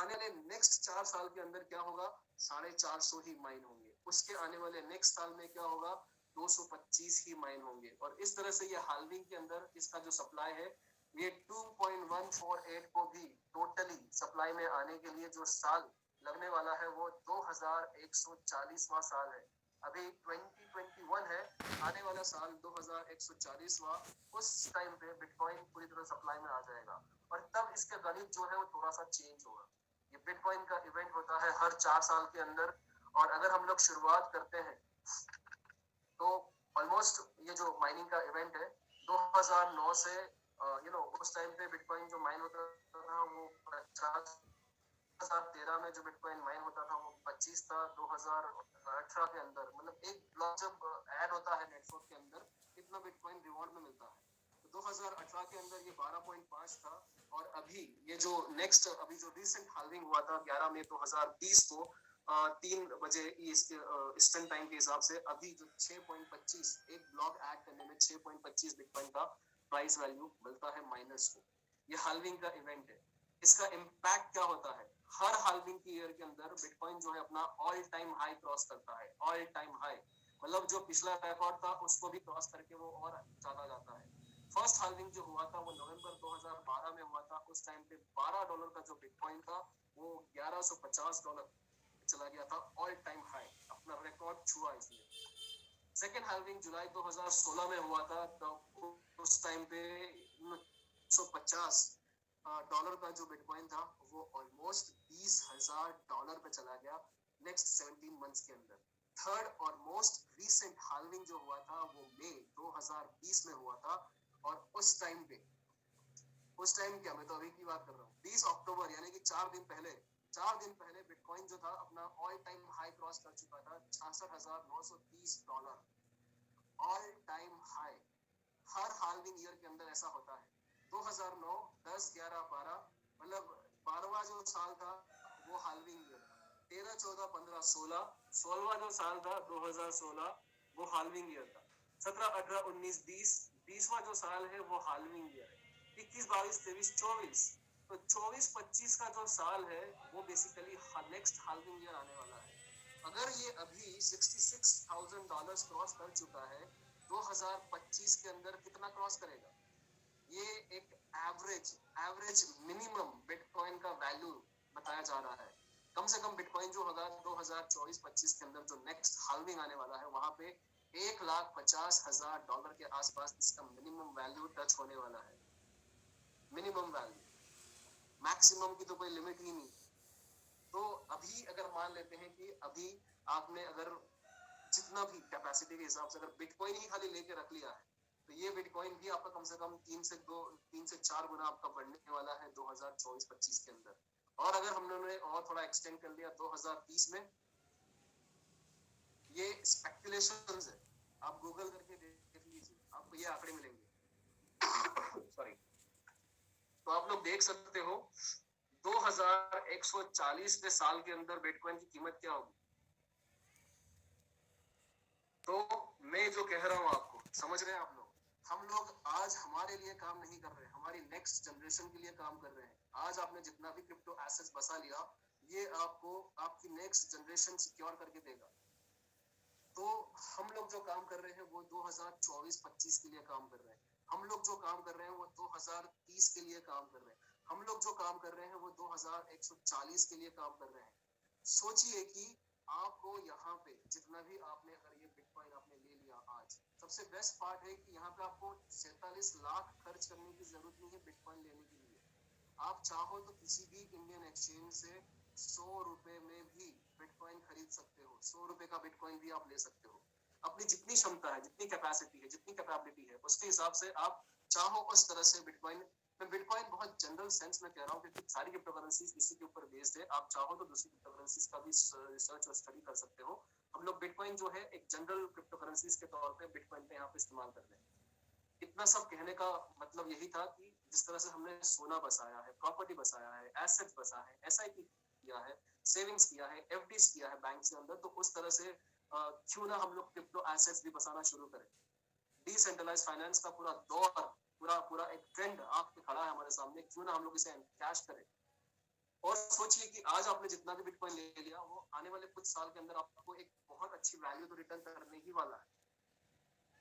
आने वाले नेक्स्ट 4 साल के अंदर क्या होगा, 450 ही माइन होंगे। उसके आने वाले नेक्स्ट साल में क्या होगा, 225 ही माइन होंगे। और इस तरह से ये हाल्विंग के अंदर इसका जो सप्लाई है, ये 2.148 को भी टोटली सप्लाई में आने के लिए जो साल लगने वाला है वो 2140वां साल है। अभी 2021 है, आने वाला साल 2140वां, उस टाइम पे बिटकॉइन पूरी तरह सप्लाई में आ जाएगा। और तब इसका गणित जो है वो थोड़ा सा चेंज होगा। ये बिटकॉइन का इवेंट होता है हर 4 साल के अंदर। और अगर हम लोग शुरुआत करते हैं तो ऑलमोस्ट ये जो माइनिंग का इवेंट है 2009 से उस टाइम पे बिटकॉइन जो माइन होता था वो 50, 2013 में जो बिटकॉइन माइन होता था वो 25 था। 2018 के अंदर मतलब एक ब्लॉक जब ऐड होता है नेटवर्क के अंदर, इतना बिटकॉइन रिवॉर्ड में मिलता है। तो 2018 के अंदर ये 12.5 था। और अभी ये जो नेक्स्ट अभी जो रिसेंट हाल्विंग हुआ था 11 मई 2020 को 3 बजे ईस्टर्न टाइम के हिसाब से, अभी जो 6.25 एक ब्लॉक ऐड करने में 6.25 बिटकॉइन का प्राइस वैल्यू मिलता है माइनर्स को। ये हाल्विंग का इवेंट है। इसका इम्पैक्ट क्या होता है, हर हाल्विंग की ईयर के अंदर बिटकॉइन जो है अपना ऑल टाइम हाई क्रॉस करता है। ऑल टाइम हाई मतलब जो पिछला रिकॉर्ड था उसको भी क्रॉस करके वो और ज्यादा जाता है। फर्स्ट हाल्विंग जो हुआ था वो नवंबर 2012 में हुआ था। उस टाइम पे $12 का जो बिटकॉइन था वो $1150 चला गया था, ऑल टाइम हाई, अपना रिकॉर्ड छुआ इसने। सेकेंड हाल्विंग जुलाई 2016 में हुआ था, तो उस टाइम पे $150 का जो बिटकॉइन था वो ऑलमोस्ट $20,000 पे चला गया नेक्स्ट 17 मंथ्स के अंदर। थर्ड और मोस्ट रीसेंट हाल्विंग जो हुआ था वो मई 2020 में हुआ था। और उस टाइम क्या, मैं तो अभी की बात कर रहा हूँ, 20 अक्टूबर यानी कि 4 दिन पहले बिटकॉइन जो था अपना ऑल टाइम हाई क्रॉस कर चुका था, $66,930, ऑल टाइम हाई। हर हाल्विंग ईयर के अंदर ऐसा होता है। 2009, 10, 11, 12 मतलब 12वां जो साल था वो हाल्विंग ईयर था। 13, 14, 15, 16वां जो साल था 2016 वो हाल्विंग ईयर था। 17, 18, 19, 20वां जो साल है वो हाल्विंग ईयर है। 21, 22, 23, 24, तो 24, 25 का जो साल है वो बेसिकली नेक्स्ट हाल्विंग ईयर आने वाला है। अगर ये अभी $66,000 क्रॉस कर चुका है, 2025 के अंदर कितना क्रॉस करेगा? ये एक एवरेज मिनिमम बिटकॉइन का वैल्यू बताया जा रहा है। कम से कम बिटकॉइन जो होगा 2024-25 के अंदर जो नेक्स्ट हाल्विंग आने वाला है वहां पे $1,50,000 के आसपास इसका मिनिमम वैल्यू टच होने वाला है। मिनिमम वैल्यू, मैक्सिमम की तो कोई लिमिट ही नहीं। तो अभी अगर मान लेते हैं कि अभी आपने अगर जितना भी कैपेसिटी के हिसाब से अगर बिटकॉइन ही खाली लेके रख लिया है, तो ये बिटकॉइन भी आपका कम से कम 3 से 4 गुना आपका बढ़ने वाला है 2024-25 के अंदर। और अगर हम लोगों ने और थोड़ा एक्सटेंड कर लिया 2030 में, ये स्पेकुलेशंस है, आप गूगल करके देख लीजिए, आपको ये आंकड़े मिलेंगे। सॉरी। तो आप लोग देख सकते हो 2140 के साल के अंदर बिटकॉइन की कीमत क्या होगी। तो मैं जो कह रहा हूँ आपको समझ रहे हैं आप लोग, हम लोग आज हमारे लिए काम नहीं कर रहे, हमारी नेक्स्ट जनरेशन के लिए काम कर रहे हैं। आज आपने जितना भी क्रिप्टो एसेट्स बसा लिया, ये आपको आपकी नेक्स्ट जनरेशन सिक्योर करके देगा। तो हम लोग जो काम कर रहे हैं वो 2024-25 के लिए काम कर रहे हैं। हम लोग जो काम कर रहे हैं वो 2030 के लिए काम कर रहे हैं। हम लोग जो काम कर रहे हैं वो 2140 के लिए काम कर रहे हैं। सोचिए कि आपको यहाँ पे जितना भी आपने अगर ये बिटकॉइन आपने ले लिया आज, सबसे बेस्ट पार्ट है कि यहाँ पे आपको 47 लाख खर्च करने की जरूरत नहीं है बिटकॉइन लेने के लिए। आप चाहो तो किसी भी इंडियन एक्सचेंज से 100 रुपए में भी बिटकॉइन खरीद सकते हो। 100 रुपए का बिटकॉइन भी आप ले सकते हो। अपनी जितनी क्षमता है, जितनी कैपेसिटी है, जितनी कैपेबिलिटी है, उसके हिसाब से आप चाहो उस तरह से बिटकॉइन। मैं बिटकॉइन बहुत जनरल सेंस में कह रहा हूँ क्योंकि सारी क्रिप्टो करेंसीज इसी के ऊपर बेस्ड है। आप चाहो तो दूसरी क्रिप्टो करेंसीज का भी रिसर्च और स्टडी कर सकते हो। हम लोग बिटकॉइन जो है एक जनरल क्रिप्टो करेंसीज के तौर पे बिटकॉइन पे यहाँ पे इस्तेमाल कर रहे हैं। इतना सब कहने का मतलब यही था कि जिस तरह से हमने सोना बसाया है, प्रॉपर्टी बसाया है, एसेट्स बसा है, एसआईपी किया है, सेविंग्स किया है, एफडीज किया है बैंक के अंदर, तो उस तरह से क्यों ना हम लोग क्रिप्टो एसेट्स भी बसाना शुरू करें। डिसेंट्रलाइज फाइनेंस का पूरा दौर, पूरा एक ट्रेंड आपके खड़ा है हमारे सामने, क्यों ना हम लोग इसे कैश करें। और सोचिए कि आज आपने जितना भी बिटकॉइन ले लिया, वो आने वाले कुछ साल के अंदर आपको एक बहुत अच्छी वैल्यू तो रिटर्न करने ही वाला है।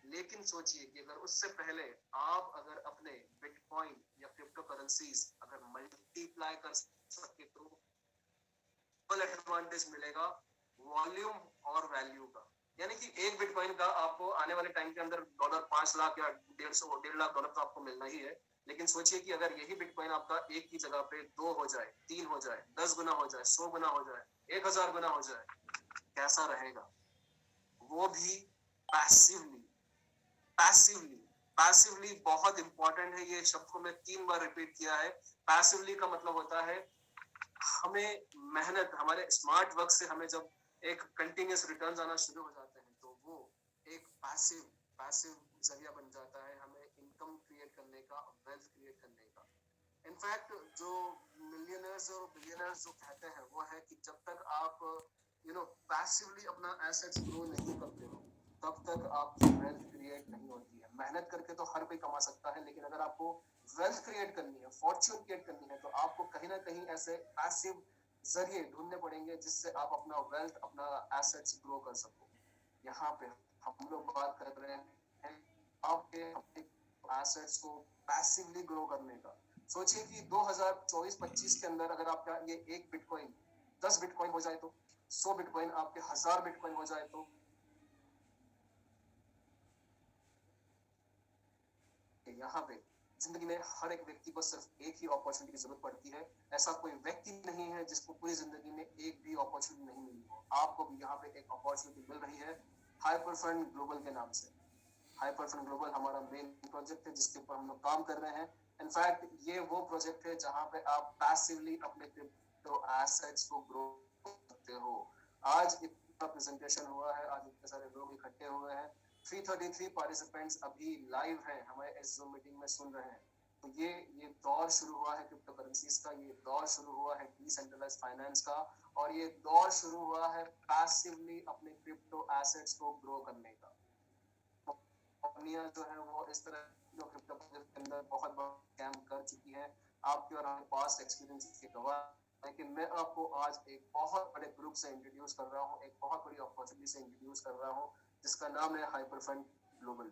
लेकिन सोचिए कि अगर उससे पहले आप अगर अपने बिटकॉइन या क्रिप्टो करेंसीज अगर मल्टीप्लाई कर सके तो डबल एडवांटेज मिलेगा वॉल्यूम और वैल्यू का। यानी कि एक बिटकॉइन का आपको आने वाले टाइम के अंदर $5 लाख या 1.5 लाख तो आपको मिलना ही है। लेकिन सोचिए कि अगर यही बिटकॉइन आपका एक की जगह पे 2 हो जाए, 3 हो जाए, 10 गुना हो जाए, 100 गुना हो जाए, 1000 गुना हो जाए, कैसा रहेगा? वो भी पैसिवली। पैसिवली पैसिवली बहुत इंपॉर्टेंट है, ये शब्द को मैं 3 बार रिपीट किया है। पैसिवली का मतलब होता है हमें मेहनत, हमारे स्मार्ट वर्क से हमें जब एक कंटिन्यूस रिटर्न्स आना शुरू हो जाते हैं तो वो एक पैसिव पैसिव जरिया बन जाता है हमें इनकम क्रिएट करने का, वेल्थ क्रिएट करने का। इनफैक्ट जो मिलियनर्स और बिलियनर्स जो कहते हैं वो है कि जब तक आप पैसिवली अपना एसेट्स ग्रो नहीं करते हो तब तक आपकी वेल्थ क्रिएट नहीं होती है। मेहनत करके तो हर कोई कमा सकता है, लेकिन अगर आपको वेल्थ क्रिएट करनी है, फॉर्च्यून क्रिएट करनी है, तो आपको कहीं ना कहीं ऐसे पैसिव जरिए ढूंढने पड़ेंगे जिससे आप अपना वेल्थ, अपना एसेट्स ग्रो कर सको। यहाँ पे हम लोग बात कर रहे हैं आपके एसेट्स को पैसिवली ग्रो करने का। सोचिए कि 2024-25 के अंदर अगर आपका ये एक बिटकॉइन 10 बिटकॉइन हो जाए तो 100 बिटकॉइन आपके 1000 बिटकॉइन हो जाए तो यहाँ पे जिंदगी में हर एक व्यक्ति को सिर्फ एक ही अपॉर्चुनिटी की जरूरत पड़ती है। ऐसा कोई व्यक्ति नहीं है जिसको पूरी जिंदगी में एक भी अपॉर्चुनिटी नहीं मिली हो। आपको भी यहाँ पे एक अपॉर्चुनिटी मिल रही है हाइपरफंड ग्लोबल के नाम से। हाइपरफंड ग्लोबल हमारा मेन प्रोजेक्ट है जिसके ऊपर हम लोग काम कर रहे हैं। इनफैक्ट ये वो प्रोजेक्ट है जहाँ पे आप पैसिवली अपने क्रिप्टो एसेट्स को ग्रो करते हो। आज इतना प्रेजेंटेशन हुआ है, आज इतने सारे लोग इकट्ठे हुए हैं, 333 पार्टिसिपेंट्स अभी लाइव हैं, हमारे इस Zoom मीटिंग में सुन रहे हैं। तो ये दौर शुरू हुआ है क्रिप्टो करेंसीज का, ये दौर शुरू हुआ है डिसेंट्रलाइज्ड फाइनेंस का, और ये दौर शुरू हुआ है पैसिवली अपने क्रिप्टो एसेट्स को ग्रो करने का। कंपनियां जो है वो इस तरह जो क्रिप्टो प्रोजेक्ट के अंदर बहुत बड़ा स्कैम कर चुकी है। आपके और हमारे पास्ट एक्सपीरियंस के गवाह। लेकिन मैं आपको आज एक बहुत बड़े ग्रुप से इंट्रोड्यूस कर रहा हूँ, एक बहुत बड़ी अपॉर्चुनिटी से इंट्रोड्यूस कर रहा हूँ जिसका नाम है हाइपरफंड ग्लोबल।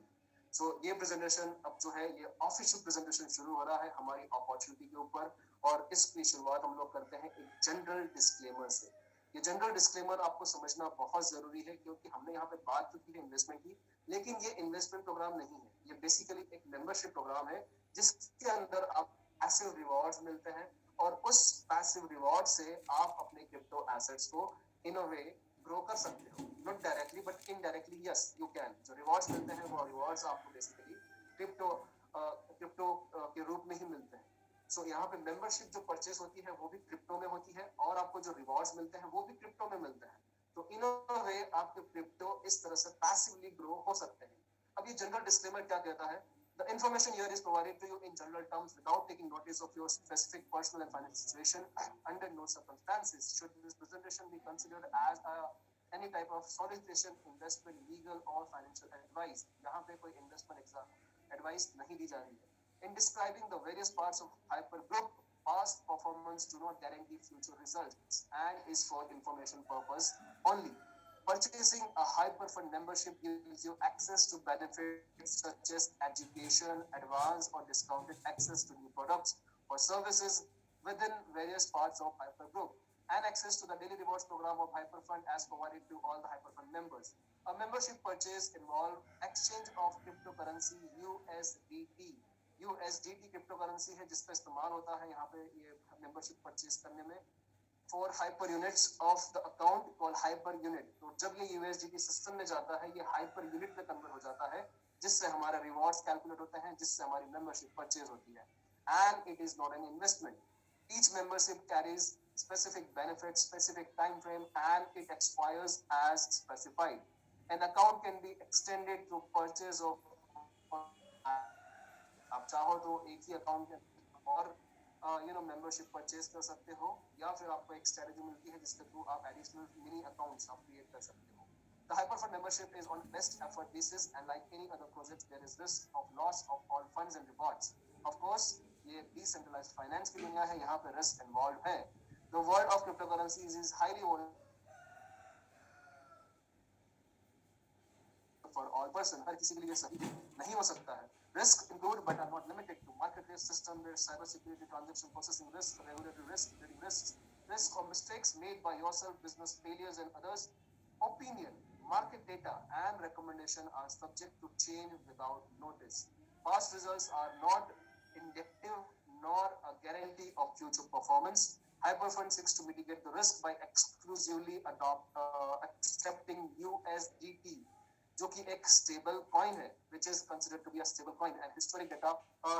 सो ये प्रेजेंटेशन अब जो है ये ऑफिशियल प्रेजेंटेशन शुरू हो रहा है हमारी अपॉर्चुनिटी के ऊपर, और इसकी शुरुआत हम लोग करते हैं एक जनरल डिस्क्लेमर से। ये जनरल डिस्क्लेमर आपको समझना बहुत जरूरी है क्योंकि हमने यहाँ पे बात तो की है इन्वेस्टमेंट की, लेकिन ये इन्वेस्टमेंट प्रोग्राम नहीं है। ये बेसिकली एक मेंबरशिप प्रोग्राम है जिसके अंदर आप पैसिव रिवॉर्ड्स मिलते हैं, और उस पैसिव रिवॉर्ड से आप अपने क्रिप्टो एसेट्स को इन अ वे ग्रो कर सकते हो। Not directly but indirectly yes you can. जो रिवॉर्ड्स मिलते हैं वो रिवॉर्ड्स आपको बेसिकली क्रिप्टो के रूप में ही मिलते हैं। सो यहाँ पे मेंबरशिप जो परचेस होती है वो भी क्रिप्टो में होती है, और आपको जो रिवॉर्ड्स मिलते हैं वो भी क्रिप्टो में मिलते हैं। तो इन अ वे आपके क्रिप्टो इस तरह से पैसिवली ग्रो हो सकते हैं। अब ये जनरल डिस्क्लेमर क्या कहता है? The information here is provided to you in general terms without taking notice of your specific personal and financial situation. Under no circumstances should this presentation be considered as any type of solicitation, investment, legal or financial advice. यहाँ पे कोई investment advice नहीं दी जा रही है। In describing the various parts of hypergroup, past performance do not guarantee future results and is for information purpose only. Purchasing a Hyperfund membership gives you access to benefits such as education, advanced or discounted access to new products or services within various parts of Hypergroup, and access to the daily rewards program of Hyperfund as provided to all the Hyperfund members. A membership purchase involves exchange of cryptocurrency USDT. USDT cryptocurrency है जिसका इस्तेमाल होता है यहाँ पे ये membership purchase करने में for hyper units of the account called hyper unit. तो जब ये USDT सिस्टम में जाता है ये hyper unit में कन्वर्ट हो जाता है, जिससे हमारा रिवॉर्ड्स कैलकुलेट होते हैं, जिससे हमारी मेंबरशिप परचेज होती है। And it is not an investment. Each membership carries specific benefits, specific time frame, and it expires as specified. An account can be extended through purchase of आप चाहो तो एक ही अकाउंट में और मेंबरशिप परचेज कर सकते हो, या फिर आपको एक स्ट्रेटजी मिलती है जिसके थ्रू आप एडिशनल मिनी अकाउंट्स आप क्रिएट कर सकते हो। The Hyperfund membership is on best effort basis and like any other project there is risk of loss of all funds and rewards. Of course, ये decentralized finance की दुनिया है, यहाँ पे risk involved है। The world of cryptocurrencies is highly volatile for all person. हर किसी के लिए सही नहीं हो सकता है. Risk include but are not limited to market risk, system risk, cyber security, transaction processing risk, regulatory risk, trading risks, risk of mistakes made by yourself, business failures and others. Opinion, market data and recommendation are subject to change without notice. Past results are not indicative nor a guarantee of future performance. Hyperfund seeks to mitigate the risk by exclusively accepting USDT, जो कि एक stable coin है, which is considered to be a stable coin, and historic data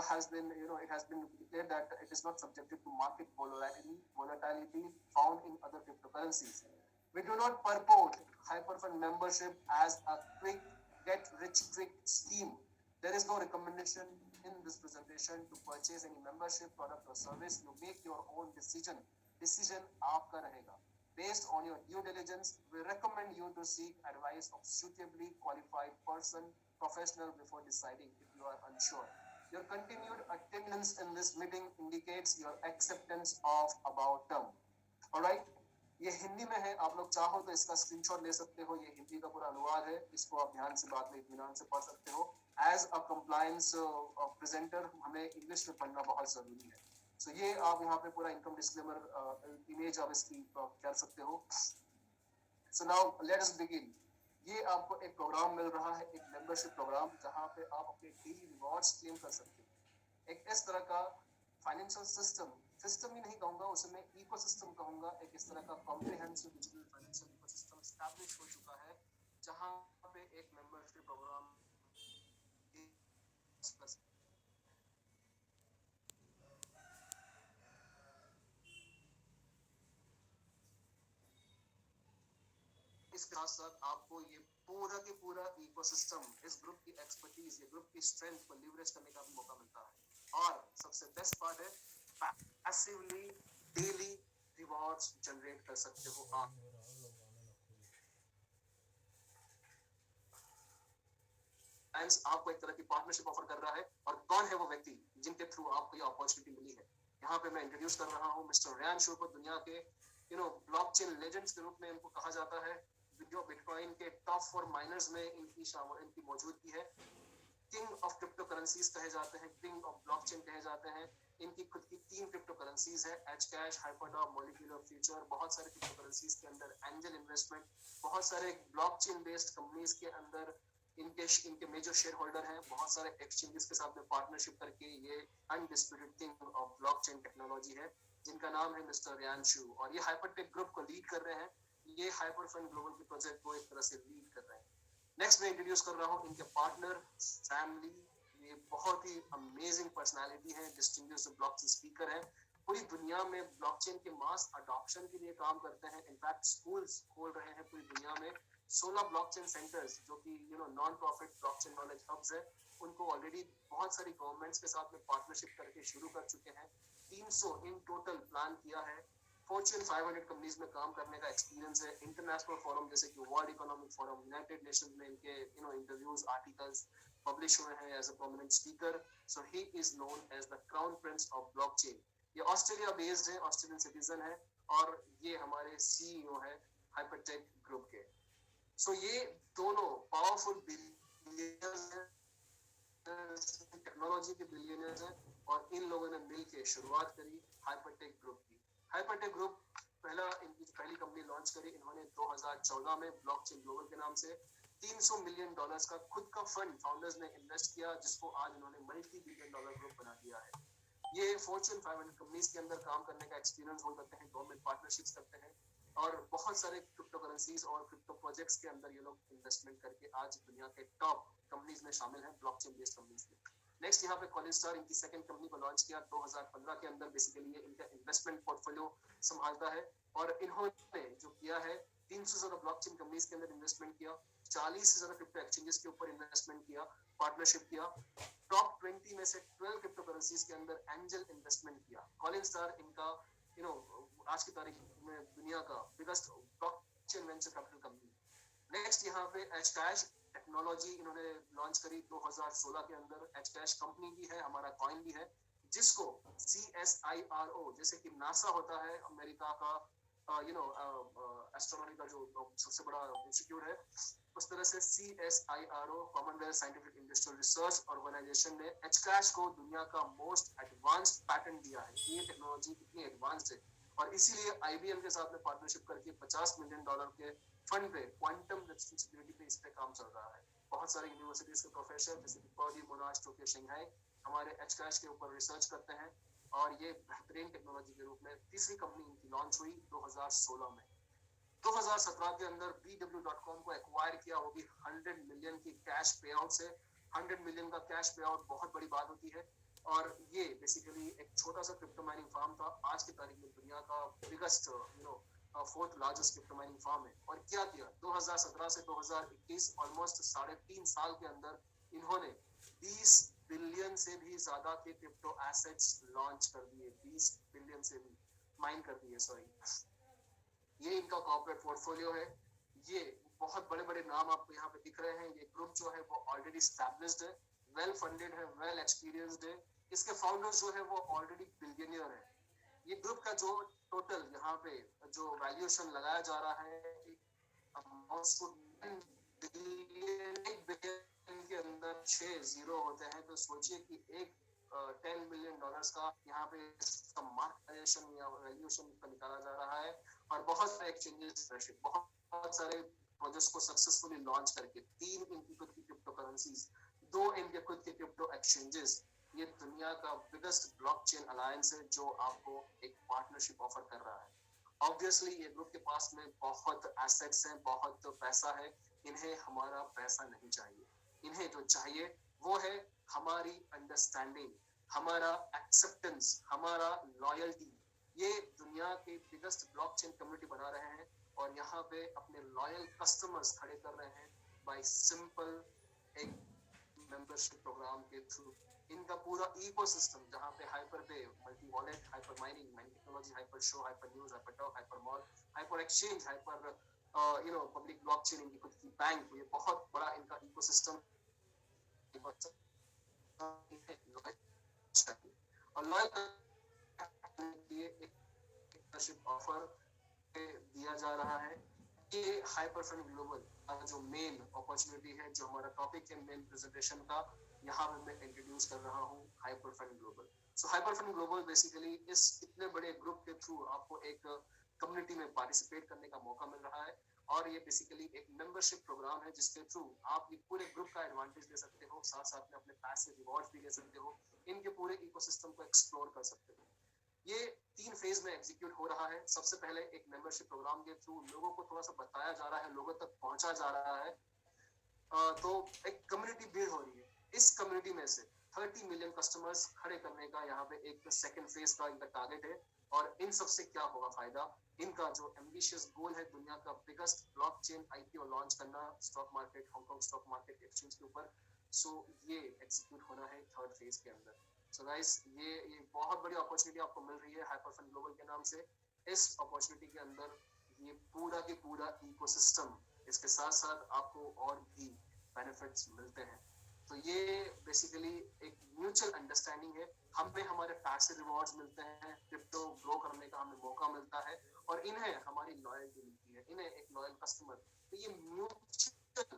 has been, it has been declared that it is not subjected to market volatility found in other cryptocurrencies. We do not purport Hyperfund membership as a quick get rich quick scheme. There is no recommendation in this presentation to purchase any membership, product or service. You make your own decision. Decision आपका रहेगा. Based on your due diligence, we recommend you to seek advice of suitably qualified professional before deciding if you are unsure. Your continued attendance in this meeting indicates your acceptance of about term. Alright? ये हिंदी में है, आप लोग चाहो तो इसका screenshot ले सकते हो. ये हिंदी का पूरा अनुवाद है, इसको आप ध्यान से बाद में इत्मीनान से पढ़ सकते हो. As a compliance presenter, हमें इंग्लिश में पढ़ना बहुत जरूरी है. So ये आप यहाँ पे पूरा इनकम डिस्क्लेमर इमेज आप इसकी कर सकते हो. So now let us begin. ये आपको एक प्रोग्राम मिल रहा है, एक मेंबरशिप प्रोग्राम, जहाँ पे आप अपने डेली रिवॉर्ड्स क्लेम कर सकते हो. एक इस तरह का फाइनेंशियल सिस्टम ही नहीं कहूँगा, उसे मैं इकोसिस्टम कहूँगा. एक इस तरह का comprehensive digital financial ecosystem establish हो चुका है, जहाँ पे एक मेंबरशिप प्रोग्राम इसके साथ साथ आपको ये पूरा के पूरा इकोसिस्टम, इस ग्रुप की एक्सपर्टीज, ये ग्रुप की स्ट्रेंथ को लीवरेज करने का भी मौका मिलता है. और सबसे बेस्ट पार्ट है, पैसिवली डेली रिवॉर्ड्स जनरेट कर सकते हो आप. आपको एक तरह की पार्टनरशिप ऑफर कर रहा है, और कौन है वो व्यक्ति जिनके थ्रू आपको ये अपॉर्चुनिटी मिली है. यहाँ पे मैं इंट्रोड्यूस कर रहा हूँ मिस्टर रयान शू को. दुनिया के ब्लॉकचेन लेजेंड्स के रूप में इनको कहा जाता है. जो बिटकॉइन के टॉप 4 माइनर्स में इनकी मौजूदगी है. किंग ऑफ क्रिप्टो करेंसीज कहे जाते हैं, किंग ऑफ ब्लॉकचेन कहे जाते हैं. इनकी खुद की 3 क्रिप्टो करेंसीज है, एचकैश, हाइपरडॉग, मॉलिक्यूलर फ्यूचर. बहुत सारे क्रिप्टो करेंसीज के अंदर एंजल इन्वेस्टमेंट, बहुत सारे ब्लॉकचेन बेस्ड कंपनीज के अंदर इनके मेजर शेयर होल्डर हैं. बहुत सारे एक्सचेंजेस के साथ में पार्टनरशिप करके ये undisputed king of blockchain technology है, जिनका नाम है मिस्टर रयान शू. और ये हाइपरटेक ग्रुप को लीड कर रहे हैं. ये हाइपरफंड ग्लोबल के प्रोजेक्ट को एक तरह से लीड कर रहे हैं. नेक्स्ट मैं इंट्रोड्यूस कर रहा हूँ इनके पार्टनर फैमिली. ये बहुत ही अमेजिंग पर्सनालिटी है, डिस्टिंग्विश्ड ब्लॉकचेन स्पीकर है. पूरी दुनिया में ब्लॉकचेन के मास अडॉप्शन के लिए काम करते हैं. इनफैक्ट स्कूल्स खोल रहे हैं पूरी दुनिया में. 16 ब्लॉकचेन सेंटर्स जो कि non profit blockchain knowledge hubs है, उनको ऑलरेडी बहुत सारी गवर्नमेंट्स के साथ में पार्टनरशिप करके शुरू कर चुके हैं. 300 इन टोटल प्लान किया है. फॉर्च्यून 500 कंपनीज में काम करने का एक्सपीरियंस है. इंटरनेशनल फोरम जैसे कि world economic forum, united nations में इनके इंटरव्यूज, आर्टिकल्स पब्लिश हुए हैं as a prominent speaker. So he is known as the crown prince of blockchain. ये ऑस्ट्रेलिया बेस्ड है, ऑस्ट्रेलियन सिटीजन है, और ये हमारे सीईओ है हाइपरटेक ग्रुप के. सो ये दोनों पावरफुल बिलियनर्स हैं, टेक्नोलॉजी के बिलियनर्स हैं, और इन लोगों ने मिलकर शुरुआत करी हाइपरटेक ग्रुप की. हाइपरटेक ग्रुप इनकी पहली कंपनी लॉन्च करी इन्होंने 2014 में ब्लॉकचेन ग्लोबल के नाम से. $300 मिलियन का खुद का फंड फाउंडर्स ने इन्वेस्ट किया, जिसको आज इन्होंने मल्टी बिलियन डॉलर ग्रुप बना दिया है. ये फॉर्च्यून 500 कंपनीज के अंदर काम करने का एक्सपीरियंस होल्ड करते हैं, गवर्नमेंट पार्टनरशिप्स करते हैं, और बहुत सारे क्रिप्टो करेंसीज और क्रिप्टो प्रोजेक्ट्स के अंदर ये लोग इन्वेस्टमेंट करके आज दुनिया के टॉप कंपनीज में शामिल हैं, ब्लॉकचेन बेस्ड कंपनीज में. नेक्स्ट यहाँ पे कॉलिनस्टार इनकी सेकंड कंपनी को लॉन्च किया 2015 के अंदर. बेसिकली ये इनका इन्वेस्टमेंट पोर्टफोलियो संभालता है, और इन्होंने जो किया है 300 से ज्यादा ब्लॉकचेन कंपनीज के अंदर इन्वेस्टमेंट किया, 40 से ज्यादा क्रिप्टो एक्सचेंजेस के ऊपर इन्वेस्टमेंट किया, पार्टनरशिप किया. टॉप 20 में से 12 क्रिप्टो करेंसीज के अंदर एंजल इन्वेस्टमेंट किया. कॉलिनस्टार इनका आज की तारीख में दुनिया का biggest blockchain venture capital company. Next यहाँ पे एचकैश टेक्नोलॉजी इन्होंने लॉन्च करी 2016 के अंदर. एचकैश कंपनी भी है, हमारा कॉइन भी है. जिसको CSIRO, जैसे कि नासा होता है अमेरिका का एस्ट्रोनॉमी का जो सबसे बड़ा इंस्टीट्यूट है, उस तरह से CSIRO Commonwealth Scientific Industrial Research Organisation ने एचकैश को दुनिया का मोस्ट एडवांस्ड पैटर्न दिया है। ये टेक्नोलॉजी इतनी एडवांस्ड है और इसीलिए IBM के साथ में पार्टनरशिप करके $50 मिलियन के फंड पे क्वांटम सिक्योरिटी पे इस पे काम चल रहा है। बहुत सारे यूनिवर्सिटीज के प्रोफेसर जैसे कि पर्ड्यू, मोनाश, टोक्यो, शंघाई हमारे एचकैश के ऊपर रिसर्च करते हैं और ये बेहतरीन टेक्नोलॉजी के रूप में तीसरी कंपनी इनकी लॉन्च हुई 2016 में। 2017 के अंदर BW.com को एक्वायर किया, वो भी 100 मिलियन की कैश पे आउट से। 100 मिलियन का कैश पे आउट बहुत बड़ी बात होती है और ये बेसिकली एक छोटा सा क्रिप्टो माइनिंग फार्म था, आज की तारीख में दुनिया का biggest fourth largest crypto mining farm है। और क्या किया, 2017 से 2021 ऑलमोस्ट 3.5 साल के अंदर इन्होंने 20 बिलियन से भी ज्यादा के क्रिप्टो एसेट्स लॉन्च कर दिए, 20 बिलियन से भी माइन कर दिए, सॉरी। ये इनका कॉर्पोरेट पोर्टफोलियो है। ये बहुत बड़े बड़े नाम आपको यहाँ पे दिख रहे हैं। ये ग्रुप जो है वो ऑलरेडी एस्टैब्लिश्ड है, वेल फंडेड है, वेल एक्सपीरियंस्ड है। इसके फाउंडर्स जो है वो ऑलरेडी बिलियनियर है। ये ग्रुप का जो टोटल यहाँ पे जो वैल्यूएशन लगाया जा रहा है, एक बिलियन के अंदर 6 जीरो होते हैं, तो सोचिए कि एक $10 मिलियन का यहाँ पे मार्केट या वैल्यूएशन निकाला जा रहा है। और बहुत सारे एक्सचेंजेस, बहुत सारे प्रोजेक्ट्स को सक्सेसफुली लॉन्च करके 3 इनकी खुद की क्रिप्टो करेंसीज, 2 इनके खुद के क्रिप्टो एक्सचेंजेस, ये दुनिया का बिगेस्ट ब्लॉकचेन अलायंस है जो आपको एक पार्टनरशिप ऑफर कर रहा है। ऑब्वियसली ये ग्रुप के पास में बहुत एसेट्स हैं, बहुत पैसा है। इन्हें हमारा पैसा नहीं चाहिए, इन्हें जो चाहिए वो है हमारी अंडरस्टैंडिंग, हमारा एक्सेप्टेंस, हमारा लॉयल्टी। ये दुनिया के बिगेस्ट ब्लॉकचेन कम्युनिटी बना रहे हैं और यहाँ पे अपने लॉयल कस्टमर्स खड़े कर रहे हैं बाय सिंपल एक मेंबरशिप प्रोग्राम के थ्रू। इनका पूरा इकोसिस्टम जहाँ पे हाइपर पे, multi wallet, hyper mining, mining technology, hyper show, hyper news, hyper talk, hyper mall, hyper exchange, hyper public blockchain, इनकी खुद की बैंक, ये बहुत बड़ा इनका इकोसिस्टम और लॉयल एक ऑफर दिया जा रहा है। ये हाइपरफंड ग्लोबल का जो मेन अपॉर्चुनिटी है, जो हमारा टॉपिक है मेन प्रेजेंटेशन का, यहाँ पे मैं इंट्रोड्यूस कर रहा हूँ हाइपरफंड ग्लोबल। सो हाइपरफंड ग्लोबल बेसिकली इस इतने बड़े ग्रुप के थ्रू आपको एक कम्युनिटी में पार्टिसिपेट करने का मौका मिल रहा है और ये बेसिकली एक मेंबरशिप प्रोग्राम है जिसके थ्रू आप ये पूरे ग्रुप का एडवांटेज ले सकते हो, साथ साथ में अपने पैसे रिवॉर्ड भी ले सकते हो, इनके पूरे इकोसिस्टम को एक्सप्लोर कर सकते हो। ये 3 फेज में एग्जीक्यूट हो रहा है। सबसे पहले एक मेंबरशिप प्रोग्राम के थ्रू लोगों को थोड़ा सा बताया जा रहा है, लोगों तक पहुंचा जा रहा है, तो एक कम्युनिटी बिल्ड हो रही है। इस कम्युनिटी में से 30 मिलियन कस्टमर्स खड़े करने का यहाँ पे एक सेकंड फेज का इनका टारगेट है। और इन सबसे क्या होगा फायदा, इनका जो एम्बिशियस गोल है दुनिया का बिगेस्ट ब्लॉकचेन IPO लॉन्च करना stock market, Hong Kong stock market exchange के ऊपर, सो ये एग्जीक्यूट होना है 3rd फेज के अंदर। सो गाइस, ये बहुत बड़ी अपॉर्चुनिटी आपको मिल रही है हाइपरफंड ग्लोबल के नाम से। इस अपॉर्चुनिटी के अंदर ये पूरा की पूरा इकोसिस्टम, इसके साथ साथ आपको और भी बेनिफिट्स मिलते हैं। तो ये बेसिकली एक म्यूचुअल अंडरस्टैंडिंग है। हमें हमारे पैसे रिवॉर्ड्स मिलते हैं, क्रिप्टो ग्रो करने का हमें मौका मिलता है और इन्हें हमारी लॉयल्टी मिलती है, इन्हें एक लॉयल कस्टमर। तो ये म्यूचुअल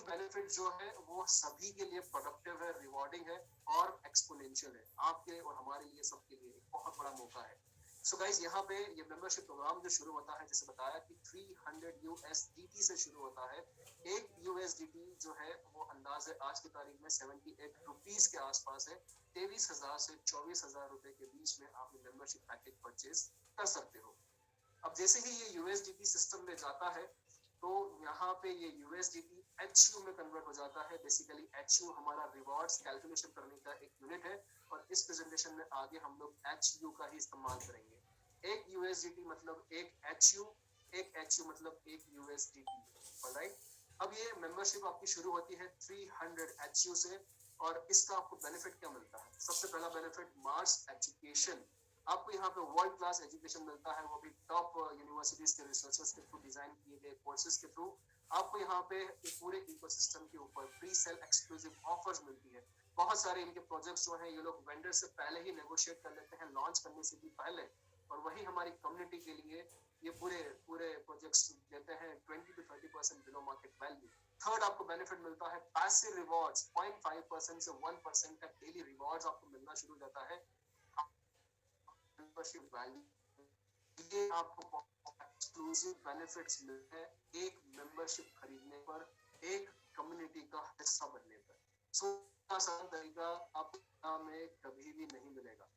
बेनिफिट जो है वो सभी के लिए प्रोडक्टिव है, रिवॉर्डिंग है और एक्सपोनेंशियल है। आपके और हमारे लिए, सबके लिए एक बहुत बड़ा मौका है। सो गाइस, यहाँ पे ये मेंबरशिप प्रोग्राम जो शुरू होता है, जैसे बताया कि 300 USDT से शुरू होता है। एक USDT जो है वो अंदाज है आज की तारीख में 78 रुपीस के आसपास है। 23,000 से 24,000 रुपए के बीच में आप ये मेंबरशिप पैकेज परचेज कर सकते हो। अब जैसे ही ये USDT सिस्टम में जाता है तो यहाँ पे ये USDT HU में कन्वर्ट हो जाता है। बेसिकली HU हमारा रिवॉर्ड्स कैलकुलेशन करने का एक यूनिट है और इस प्रेजेंटेशन में आगे हम लोग HU का ही इस्तेमाल करेंगे। एक USDT मतलब एक HU, एक HU मतलब एक USDT। ऑलराइट, अब ये मेंबरशिप आपकी शुरू होती है 300 HU से और इसका आपको बेनिफिट क्या मिलता है? सबसे पहला बेनिफिट मास एजुकेशन। आपको यहाँ पे वर्ल्ड क्लास एजुकेशन मिलता है, वो भी टॉप यूनिवर्सिटीज के रिसर्चर्स के थ्रू डिजाइन किए गए कोर्सेज के थ्रू। आपको यहाँ पे पूरे इकोसिस्टम के ऊपर प्री सेल एक्सक्लूसिव ऑफर्स मिलती है। बहुत सारे इनके प्रोजेक्ट्स जो हैं ये लोग वेंडर से पहले ही नेगोशिएट कर लेते हैं, लॉन्च करने से भी पहले, और वही हमारी कम्युनिटी के लिए ये पूरे पूरे प्रोजेक्ट्स देते हैं 20 to 30% below market value. Third आपको बेनिफिट मिलता है पैसिव रिवॉर्ड्स, 0.5% से 1% का डेली रिवॉर्ड्स आपको मिलना शुरू हो जाता है मेंबरशिप वैल्यू। ये आपको एक्सक्लूसिव बेनिफिट्स मिलते हैं एक मेंबरशिप खरीदने पर, एक कम्युनिटी का हिस्सा बनने पर। सो आसान तरीका आपको में कभी भी नहीं मिलेगा।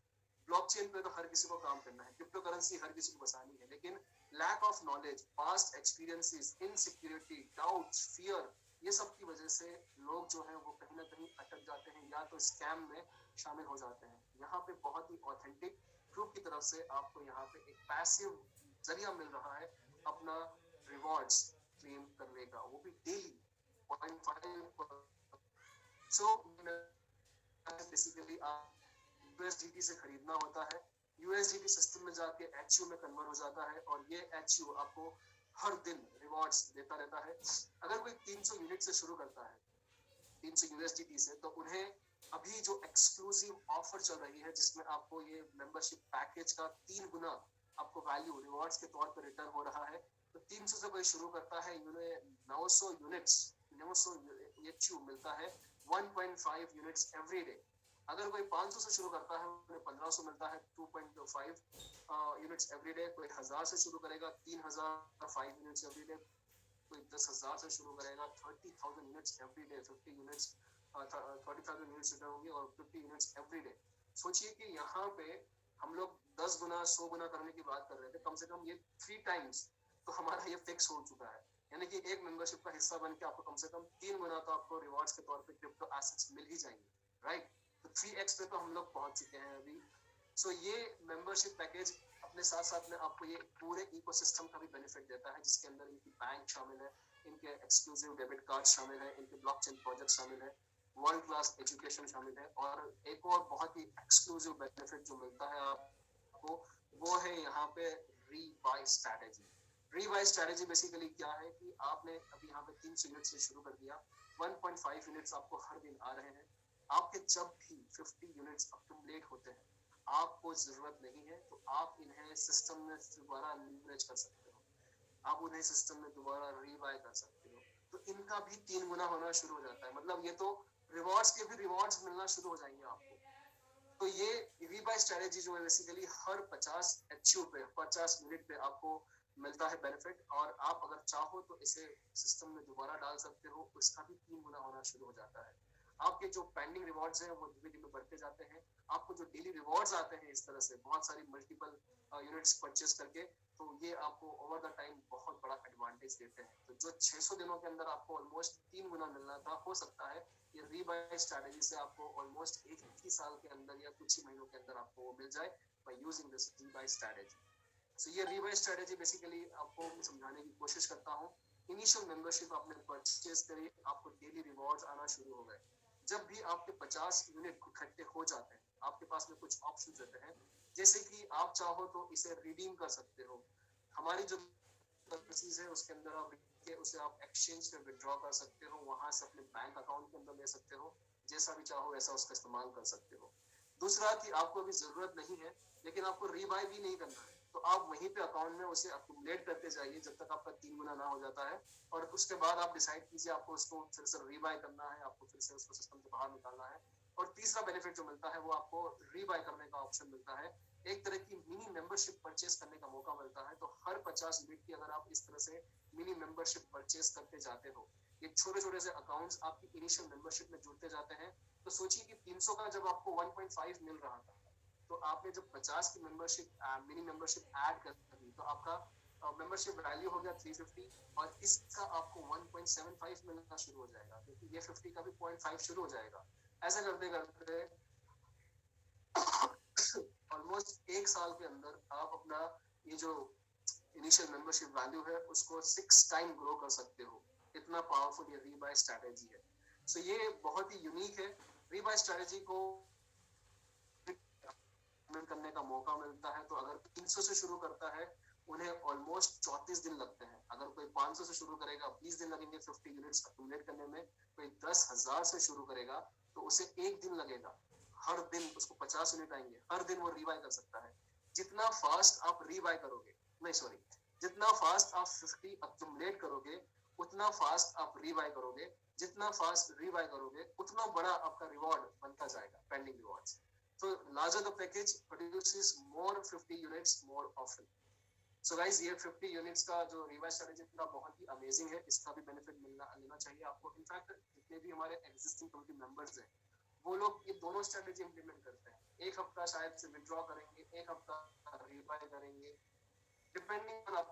ब्लॉकचेन पे तो हर किसी को काम करना है, क्रिप्टो करेंसी हर किसी को बसानी है, लेकिन lack of knowledge, past experiences, insecurity, doubts, fear, ये सब की वजह से लोग जो हैं वो कहीं ना कहीं अटक जाते हैं या तो स्कैम में शामिल हो जाते हैं। यहाँ पे बहुत ही ऑथेंटिक ग्रुप की तरफ से आपको यहाँ पे एक पैसिव जरिया मिल रहा है अपना रिवॉर्ड्स क्लेम करने का, वो भी डेली 0.5। सो बेसिकली आप यूएसडीटी से खरीदना होता है, यूएसडीटी सिस्टम में जाके एचयू में कन्वर्ट हो जाता है और ये एचयू आपको हर दिन रिवॉर्ड्स देता रहता है। अगर कोई 300 यूनिट से शुरू करता है 300 यूएसडीटी से, तो उन्हें अभी जो एक्सक्लूसिव ऑफर चल रही है जिसमें आपको ये मेंबरशिप पैकेज का 3 गुना आपको वैल्यू रिवॉर्ड्स के तौर पर रिटर्न हो रहा है। तो 300 से कोई शुरू करता है, 900 यूनिट्स 900 एचयू मिलता है 1.5 यूनिट्स एवरी डे। अगर कोई 500 से शुरू करता है उन्हें 1500 मिलता है 2.5 यूनिट्स एवरी डे। कोई 1000 से शुरू करेगा 3005 यूनिट्स एवरी डे। कोई 10,000 से शुरू करेगा 30,000 units every day, 50 units 30,000 units return होंगी और 50 यूनिट्स एवरी डे। सोचिए कि यहाँ पे हम लोग 10 गुना 100 गुना करने की बात कर रहे थे, कम से कम ये 3 टाइम्स तो हमारा ये फिक्स हो चुका है। यानी कि एक मेंबरशिप का हिस्सा बन के आपको कम से कम 3 गुना तो आपको रिवॉर्ड्स के तौर पे क्रिप्टो एसेट्स मिल ही जाएंगे, राइट। तो 3x पे तो हम लोग पहुंच चुके हैं अभी। सो ये मेंबरशिप पैकेज अपने साथ साथ में आपको ये पूरे इकोसिस्टम का भी बेनिफिट देता है, जिसके अंदर इनकी बैंक शामिल है, इनके एक्सक्लूसिव डेबिट कार्ड शामिल है, इनके ब्लॉकचेन प्रोजेक्ट शामिल है, वर्ल्ड क्लास एजुकेशन शामिल है, और एक और बहुत ही एक्सक्लूसिव बेनिफिट जो मिलता है आपको वो है यहाँ पे रीबाय स्ट्रैटेजी। रीबाय स्ट्रैटेजी बेसिकली क्या है कि आपने अभी यहाँ पे 300 यूनिट से शुरू कर दिया, 1.5 यूनिट्स आपको हर दिन आ रहे हैं। आपके जब भी 50 यूनिट्स अक्यूमुलेट होते हैं, आपको जरूरत नहीं है तो आप इन्हें सिस्टम में दोबारा लीवरेज कर सकते हो, आप उन्हें सिस्टम में दोबारा रीबाय कर सकते हो। तो इनका भी 3 गुना होना शुरू हो जाता है। मतलब ये तो रिवॉर्ड्स के भी रिवॉर्ड्स मिलना शुरू हो जाएंगे आपको। तो ये रीबाय स्ट्रेटेजी जो है बेसिकली हर 50 एचयू पे 50 यूनिट पे आपको मिलता है बेनिफिट, और आप अगर चाहो तो इसे सिस्टम में दोबारा डाल सकते हो, उसका भी 3 गुना होना शुरू हो जाता है। आपके जो पेंडिंग रिवॉर्ड्स हैं वो धीरे धीरे बढ़ते जाते हैं। आपको जो डेली रिवॉर्ड्स आते हैं इस तरह से बहुत सारी मल्टीपल यूनिट्स परचेस करके, तो ये आपको ओवर द टाइम बहुत बड़ा एडवांटेज देते हैं। तो जो 600 दिनों के अंदर आपको ऑलमोस्ट 3 गुना मिलना था, हो सकता है ये रीबाय स्ट्रेटेजी से आपको ऑलमोस्ट एक ही साल के अंदर या कुछ ही महीनों के अंदर आपको वो मिल जाए बाय यूजिंग दिस रीबाय स्ट्रेटेजी। सो ये रीबाय स्ट्रेटेजी बेसिकली आपको मैं समझाने की कोशिश करता हूँ। इनिशियल मेंबरशिप आपने परचेज करी, आपको डेली रिवॉर्ड्स आना शुरू हो गए। जब भी आपके 50 यूनिट इकट्ठे हो जाते हैं, आपके पास में कुछ ऑप्शन रहते हैं, जैसे कि आप चाहो तो इसे रिडीम कर सकते हो। हमारी जो चीज है उसके अंदर आप उसे आप एक्सचेंज में विड्रॉ कर सकते हो, वहां से अपने बैंक अकाउंट के अंदर ले सकते हो, जैसा भी चाहो वैसा उसका इस्तेमाल कर सकते हो। दूसरा कि आपको अभी जरूरत नहीं है लेकिन आपको रीबाय भी नहीं करना है, तो आप वहीं पे अकाउंट में उसे अक्यूमुलेट करते जाइए जब तक आपका 3 गुना ना हो जाता है, और उसके बाद आप डिसाइड कीजिए आपको उसको फिर से रीबाय करना है, आपको फिर से उसको सिस्टम से बाहर निकालना है। और तीसरा बेनिफिट जो मिलता है वो आपको रीबाय करने का ऑप्शन मिलता है, एक तरह की मिनी मेंबरशिप परचेस करने का मौका मिलता है। तो हर 50 यूनिट की अगर आप इस तरह से मिनी मेंबरशिप परचेस करते जाते हो, ये छोटे छोटे से अकाउंट्स आपकी इनिशियल मेंबरशिप में जुड़ते जाते हैं। तो सोचिए कि 300 का जब आपको 1.5 मिल रहा था, तो आपने जब 50 की मेंबरशिप मिनी मेंबरशिप ऐड कर दी, तो आपका मेंबरशिप वैल्यू हो गया 350, और इसका आपको 1.75 मिलना शुरू हो जाएगा, क्योंकि ये 50 का भी 0.5 शुरू हो जाएगा। ऐसा करते करते ऑलमोस्ट एक साल के अंदर आप अपना ये जो इनिशियल मेंबरशिप वैल्यू है उसको 6 टाइम ग्रो कर सकते हो। इतना पावरफुल ये रीबाय स्ट्रेटेजी है। सो ये बहुत ही यूनिक है। रीबाय स्ट्रेटेजी को करने का मौका मिलता है, तो अगर 300 से शुरू करता है उन्हें ऑलमोस्ट 34 दिन लगते हैं। अगर कोई 500 से शुरू करेगा 20 दिन लगेंगे 50 यूनिट्स अक्यूमुलेट करने में। कोई 10,000 से शुरू करेगा तो उसे एक दिन लगेगा, हर दिन उसको 50 यूनिट आएंगे, हर दिन वो रीबाय कर सकता है। जितना फास्ट आप रीबाय करोगे, नहीं सॉरी, जितना फास्ट आप 50 अक्यूमुलेट करोगे, उतना फास्ट आप रीबाय करोगे, जितना फास्ट रीबाय करोगे उतना बड़ा आपका रिवॉर्ड बनता जाएगा, पेंडिंग रिवॉर्ड्स। तो larger the package produces more 50 units more often. So guys, ये 50 यूनिट्स का जो रिवाइज स्ट्रेटेजी पूरा बहुत ही अमेजिंग है, इसका भी बेनिफिट लेना चाहिए आपको। इनफैक्ट जितने भी हमारे एग्जिस्टिंग कम्युनिटी मेंबर्स हैं वो लोग ये दोनों स्ट्रेटेजी इंप्लीमेंट करते हैं। एक हफ्ता शायद से विड्रॉ करेंगे, एक हफ्ता रिवाइज करेंगे, डिपेंडिंग ऑन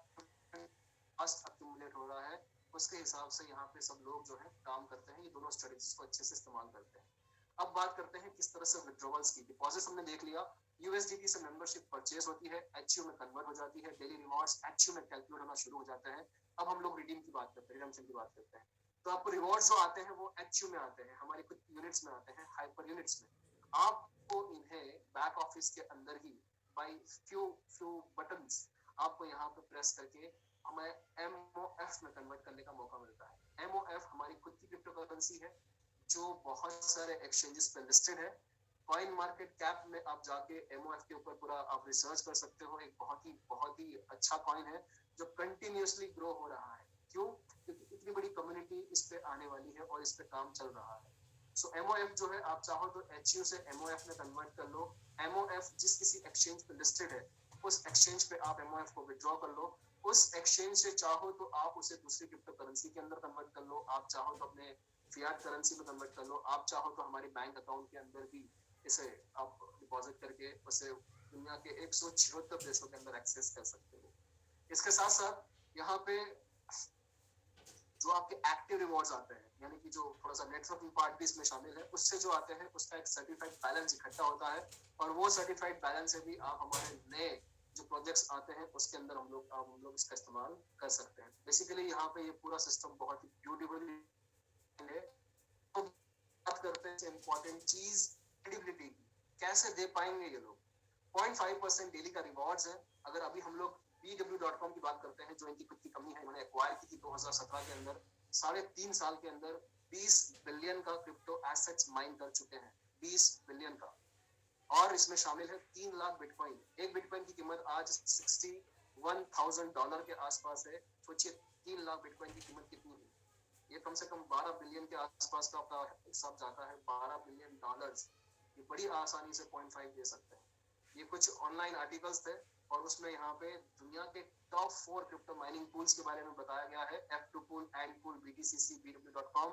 फास्ट अक्यूमुलेट हो रहा है उसके हिसाब से यहाँ पे सब लोग जो है काम करते हैं, ये दोनों स्ट्रेटेजीज को अच्छे से इस्तेमाल करते हैं। अब बात करते हैं किस तरह से विड्रॉवल्स की। डिपॉजिट्स हमने देख लिया, यूएसडीटी से मेंबरशिप परचेज होती है, एचयू में कन्वर्ट हो जाती है, डेली रिवॉर्ड्स एचयू में कैलकुलेट होना शुरू हो जाते हैं। अब हम लोग रिडीम की बात करते हैं, रिडम्पशन की बात करते हैं। तो आपको रिवॉर्ड्स जो आते हैं वो एचयू में आते हैं, हमारे कुछ यूनिट्स में आते हैं, हाइपर यूनिट्स में। आपको इन्हें बैक ऑफिस के अंदर ही बाय फ्यू बटन्स आपको यहाँ पे प्रेस करके हमें एमओएफ में कन्वर्ट करने का मौका मिलता है। एमओएफ हमारी खुद की क्रिप्टो करेंसी है जो बहुत सारे एक्सचेंजेस पे लिस्टेड है। कॉइन मार्केट कैप में आप जाके एमओएफ के ऊपर पूरा आप रिसर्च कर सकते हो। एक बहुत ही अच्छा कॉइन है जो कंटिन्यूअसली ग्रो हो रहा है। क्यों? क्योंकि इतनी बड़ी कम्युनिटी इस पे आने वाली है और इस पे काम चल रहा है। सो एमओएफ जो है, आप चाहो तो एचयू से एमओएफ में कन्वर्ट कर लो। एमओएफ जिस किसी एक्सचेंज पे लिस्टेड है उस एक्सचेंज पे आप एमओएफ को विड्रॉ कर लो। उस एक्सचेंज से चाहो तो आप उसे दूसरी क्रिप्टो करेंसी के अंदर कन्वर्ट कर लो, आप चाहो तो अपने फियाट करेंसी में कन्वर्ट कर लो, आप चाहो तो हमारे बैंक अकाउंट के अंदर भी इसे आप डिपॉजिट करके उसे दुनिया के 176 देशों के अंदर एक्सेस कर सकते हो। इसके साथ साथ यहाँ पे जो आपके एक्टिव रिवॉर्ड्स आते हैं, यानी कि जो थोड़ा सा नेटवर्किंग पार्ट भी इसमें शामिल है, उससे जो आते हैं उसका एक सर्टिफाइड बैलेंस इकट्ठा होता है और वो सर्टिफाइड बैलेंस से भी आप हमारे नए जो प्रोजेक्ट्स आते हैं उसके अंदर हम लोग इसका इस्तेमाल कर सकते हैं। बेसिकली यहाँ पे ये पूरा सिस्टम बहुत ही ब्यूटीफुली है। तो बात करते हैं इम्पोर्टेंट चीज, क्रेडिबिलिटी की। कैसे दे पाएंगे ये लोग? 0.5% डेली का रिवॉर्ड्स है। अगर अभी हम लोग bw.com की बात करते हैं, जो इनकी खुद की कंपनी है, इन्होंने एक्वायर की थी 2017 के अंदर, 3.5 साल के अंदर 20 बिलियन का क्रिप्टो एसेट्स माइन कर चुके हैं, 20 बिलियन का। और इसमें शामिल है 3 लाख बिटकॉइन। एक बिटकॉइन की कीमत आज $61,000 के आसपास है। सोचिए 3 लाख बिटकॉइन की कीमत कितनी है। ये कम से कम 12 बिलियन के आसपास का आपका हिसाब जाता है, $12 बिलियन। ये बड़ी आसानी से 0.5 दे सकते हैं। ये कुछ ऑनलाइन आर्टिकल्स थे और उसमें यहाँ पे दुनिया के टॉप 4 क्रिप्टो माइनिंग पूल्स के बारे में बताया गया है। F2 pool, ant pool, BTCC, bw.com।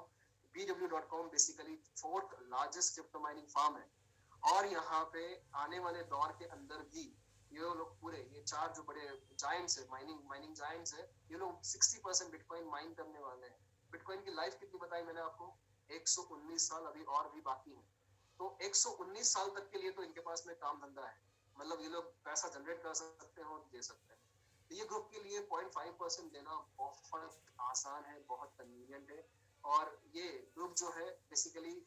bw.com basically 4th largest crypto mining farm है और यहाँ पे आने वाले दौर के अंदर भी ये लोग पूरे ये 4 जो बड़े जायंट्स है, माइनिंग जायंट्स है, ये लोग 60% बिटकॉइन माइन करने वाले हैं। बिटकॉइन की लाइफ कितनी बताई मैंने आपको? 119 साल, अभी और भी बाकी है। तो 119 साल तक के लिए तो इनके पास में काम धंधा है, मतलब ये लोग पैसा जनरेट कर सकते हैं और दे सकते हैं। तो ये ग्रुप के लिए 0.5% देना बहुत आसान है, बहुत कन्वीनियंट है। और ये ग्रुप जो है बेसिकली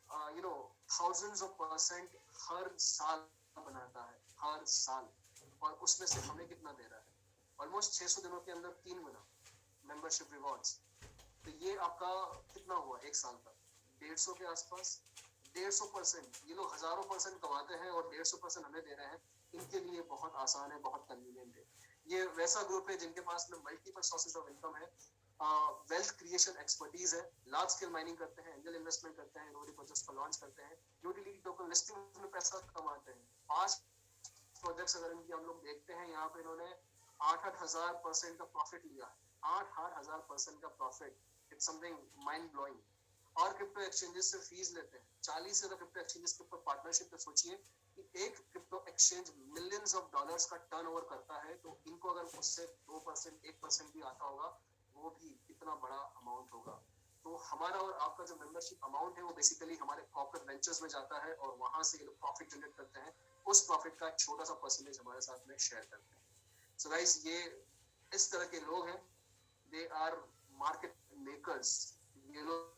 थाउजेंड्स ऑफ परसेंट हर साल बनाता है, हर साल। और उसमें से हमें कितना दे रहा है? ऑलमोस्ट 600 दिनों के अंदर 3 गुना मेंबरशिप रिवॉर्ड्स। तो ये आपका कितना हुआ एक साल का? 150 के आसपास। 150%। ये लोग हजारों परसेंट कमाते हैं और 150% हमें दे रहे हैं। इनके लिए बहुत आसान है, बहुत कन्वीनियंट है। ये वैसा ग्रुप है जिनके पास में मल्टीपल सोर्सेज ऑफ इनकम है, वेल्थ क्रिएशन एक्सपर्टीज है, लार्ज स्केल माइनिंग करते हैं, एंजल इन्वेस्टमेंट करते हैं, इनोवेटिव प्रोजेक्ट्स को लॉन्च करते हैं, यूटिलिटी टोकन लिस्टिंग में पैसा कमाते हैं। 5 प्रोजेक्ट्स अगर इनकी हम लोग देखते हैं, यहाँ पे इन्होंने 8,000% का प्रॉफिट लिया है। 8,000% का profit, it's something mind blowing. और क्रिप्टो एक्सचेंजेस से फीस लेते हैं 40 से क्रिप्टो एक्सचेंजेस के ऊपर पार्टनरशिप पे। सोचिए कि एक crypto exchange millions of dollars का टर्नओवर करता है, तो इनको अगर उससे 2%, 1% भी आता होगा, वो भी कितना बड़ा अमाउंट होगा। तो हमारा और आपका जो मेंबरशिप अमाउंट है वो बेसिकली हमारे कॉर्पोरेट वेंचर्स में जाता है और वहां से ये लोग प्रॉफिट जनरेट करते हैं। उस प्रॉफिट का एक छोटा सा परसेंटेज हमारे साथ में शेयर करते हैं। सो गाइस, ये इस तरह के लोग हैं, दे आर मार्केट मेकर्स। ये लोग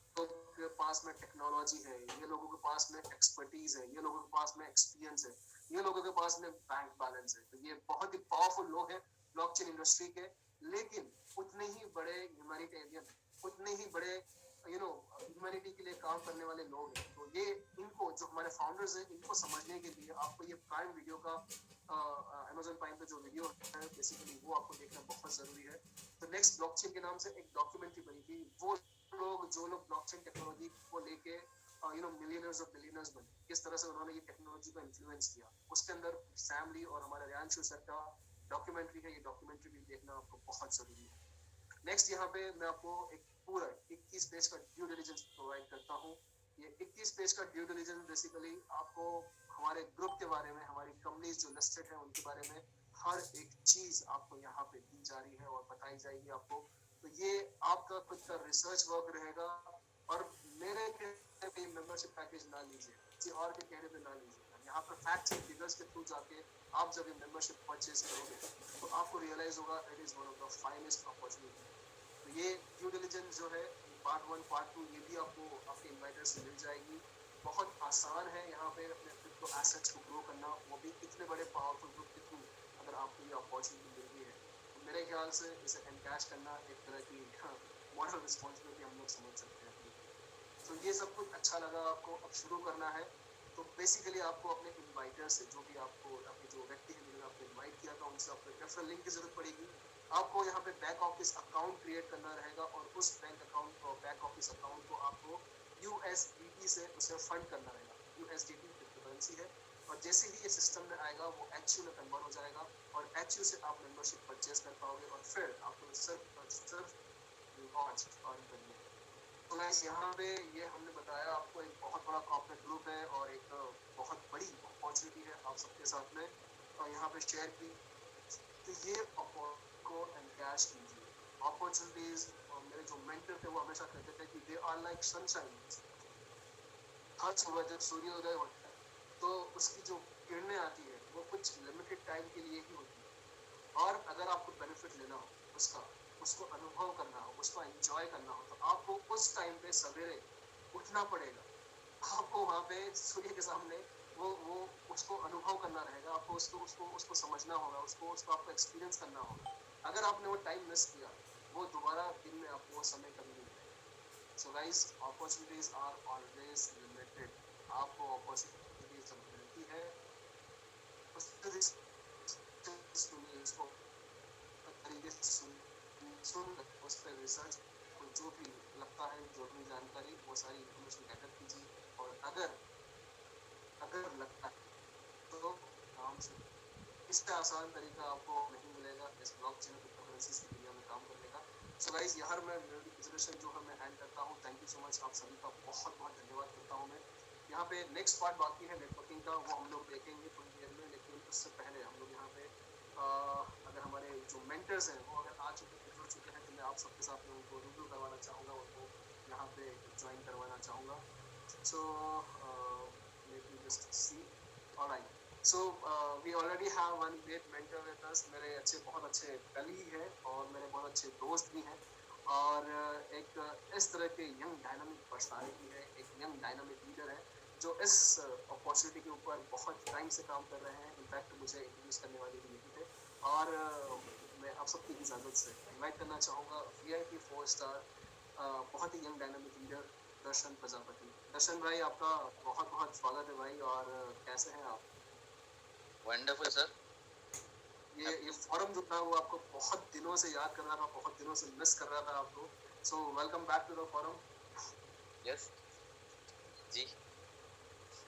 के पास में टेक्नोलॉजी है, ये लोगों के पास में एक्सपर्टीज है, ये लोगों के पास में एक्सपीरियंस है, ये लोगों के पास में बैंक बैलेंस है। तो ये बहुत ही पावरफुल लोग हैं ब्लॉकचेन इंडस्ट्री के, लेकिन उतने ही बड़े ह्यूमैनिटेरियन, उतने ही बड़े ह्यूमैनिटी के लिए काम करने वाले लोग हैं, तो ये इनको जो हमारे फाउंडर्स हैं इनको समझने के लिए आपको ये प्राइम वीडियो का अमेजोन प्राइम पे जो वीडियो है बेसिकली वो आपको देखना बहुत जरूरी है। तो नेक्स्ट ब्लॉकचेन के नाम से एक डॉक्यूमेंट्री बनी थी, वो लोग जो लोग ब्लॉकचेन टेक्नोलॉजी को लेके मिलियनर्स और बिलियनर्स बने, किस तरह से उन्होंने ये टेक्नोलॉजी को इन्फ्लुएंस किया, उसके अंदर सैम ली और हमारे रियांशु सर का डॉक्यूमेंट्री है, ये डॉक्यूमेंट्री भी देखना आपको बहुत जरूरी है। नेक्स्ट यहाँ पे मैं आपको एक पूरा 21 पेज का ड्यू डिलिजेंस प्रोवाइड करता हूँ। ये 21 पेज का ड्यू डिलिजेंस बेसिकली आपको हमारे ग्रुप के बारे में, हमारी कंपनीज जो लिस्टेड है उनके बारे में हर एक चीज आपको यहाँ पे दी जा रही है और बताई जाएगी आपको। तो ये आपका खुद का रिसर्च वर्क रहेगा, और मेरे कहने पे मेंबरशिप पैकेज ना लीजिए, किसी और के कहने पे ना लीजिए। यहाँ पर फैक्ट्स एंड फिगर्स के थ्रू जाके आप जब ये मेंबरशिप परचेज करोगे तो आपको रियलाइज होगा it is one of the finest opportunity. तो ये ड्यू डिलिजेंस जो है पार्ट 1 पार्ट 2 ये भी आपको आपके इन्वाइटर से मिल जाएगी। बहुत आसान है यहाँ पे अपने क्रिप्टो एसेट्स को ग्रो करना, वो भी इतने बड़े पावरफुल ग्रुप के थ्रू अगर आपको ये अपॉर्चुनिटी मिल रही है तो मेरे ख्याल से इसे एनकैश करना एक तरह की मॉरल रिस्पॉन्सिबिलिटी हम लोग समझ सकते हैं। तो ये सब कुछ अच्छा लगा आपको, अब शुरू करना है। तो बेसिकली आपको अपने इन्वाइटर से, जो भी आपको आपके जो व्यक्ति है जिन्होंने आपको इन्वाइट किया था उनसे आपको रेफरल लिंक की जरूरत पड़ेगी। आपको यहाँ पे बैक ऑफिस अकाउंट क्रिएट करना रहेगा और उस बैंक अकाउंट को, बैक ऑफिस अकाउंट को आपको USDT से उसे फंड करना रहेगा। USDT क्रिप्टोकरेंसी है और जैसे ही ये सिस्टम में आएगा वो HU में कन्वर्ट हो जाएगा और HU से आप मेंबरशिप परचेज कर पाओगे और फिर आपको सिर्फ रिवॉर्ड्स अर्न करने हैं। तो गाइस यहाँ पे ये हमने बताया आपको एक बहुत बड़ा कॉर्पोरेट ग्रुप है और एक बहुत बड़ी अपॉर्चुनिटी है आप सबके साथ में और यहाँ पे शेयर की। तो ये को एनकैश कीजिए अपॉर्चुनिटीज। मेरे जो मेंटर थे वो हमेशा कहते थे कि दे आर लाइक सनशाइन। हर सुबह जब सूर्योदय होता है तो उसकी जो किरणें आती है वो कुछ लिमिटेड टाइम के लिए ही होती है, और अगर आपको बेनिफिट लेना हो उसका, उसको अनुभव करना हो, उसको एंजॉय करना हो तो आपको उस टाइम पे सवेरे उठना पड़ेगा। आपको वहाँ पे सूर्य के सामने वो उसको अनुभव करना रहेगा, आपको उसको उसको उसको समझना होगा, उसको उसको आपको एक्सपीरियंस करना होगा। अगर आपने वो टाइम मिस किया वो दोबारा दिन में आपको वो समय कभी नहीं मिलेगा। So guys opportunities are always limited. आपको अपॉर्चुनिटीज जब मिलती है उसको तरीके से सुन उस पर रिसर्च और जो भी लगता है जरूरी जानकारी वो सारी इन्फॉर्मेशन गैदर कीजिए, और अगर लगता है तो काम से इससे आसान तरीका आपको नहीं मिलेगा इस ब्लॉकचेन क्रिप्टोकरेंसीज की दुनिया में काम करने का। सो गाइस यहाँ मैं प्रेजेंटेशन जो है मैं एंड करता हूँ। थैंक यू सो मच, आप सभी का बहुत बहुत धन्यवाद करता हूँ मैं। यहाँ पे नेक्स्ट पार्ट बाकी है नेटवर्किंग का, वो हम लोग देखेंगे थोड़ी देर में, लेकिन उससे पहले हम लोग यहाँ पे अगर हमारे जो मेंटर्स हैं वो अगर आ चुके हैं, जुड़ चुके हैं, तो मैं आप सबके साथ में उनको रूबरू करवाना चाहूँगा, उनको यहाँ पे ज्वाइन करवाना चाहूँगा। So let me just see. Alright, so we already have one great mentor with us. मेरे बहुत अच्छे कलीग हैं और मेरे बहुत अच्छे दोस्त भी हैं, और एक इस तरह के यंग डायनामिक पर्सनालिटी है, एक यंग डायनामिक लीडर है जो इस अपॉर्चुनिटी के ऊपर बहुत टाइम से काम कर रहे हैं। इनफैक्ट मुझे इंट्रोड्यूस करने वाले भी यही थे, और मैं आप सबकी इजाज़त से इनवाइट करना चाहूँगा VIP 4 स्टार बहुत ही यंग डायनामिक लीडर दर्शन प्रजापति। दर्शन भाई आपका बहुत बहुत स्वागत है भाई, और कैसे हैं आप? Wonderful sir. ये फोरम जो था वो आपको बहुत दिनों से याद कर रहा था, बहुत दिनों से मिस कर रहा था आपको। So welcome back to the forum. Yes जी।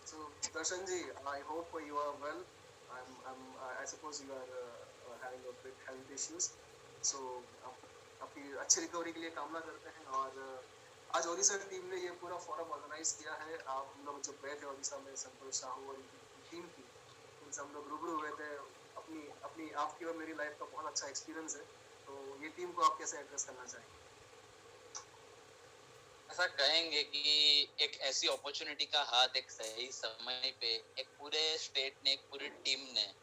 So Darshan ji, I hope you are well. I suppose you are having a bit health issues. So आपकी अच्छी रिकवरी के लिए कामना करते हैं। और आज ओडिशा टीम ने ये पूरा फोरम ऑर्गेनाइज किया है। आप हम लोग जब गए थे ओडिशा में, संतोष साहू और टीम की, उनसे हम लोग रूबरू हुए थे। अपनी अपनी आपकी और मेरी लाइफ का बहुत अच्छा एक्सपीरियंस है। तो ये टीम को आप कैसे एड्रेस करना चाहेंगे? ऐसा कहेंगे कि एक ऐसी अपॉर्चुनिटी का हाथ एक सही समय पे एक पूरे स्टेट ने, एक पूरी टीम ने,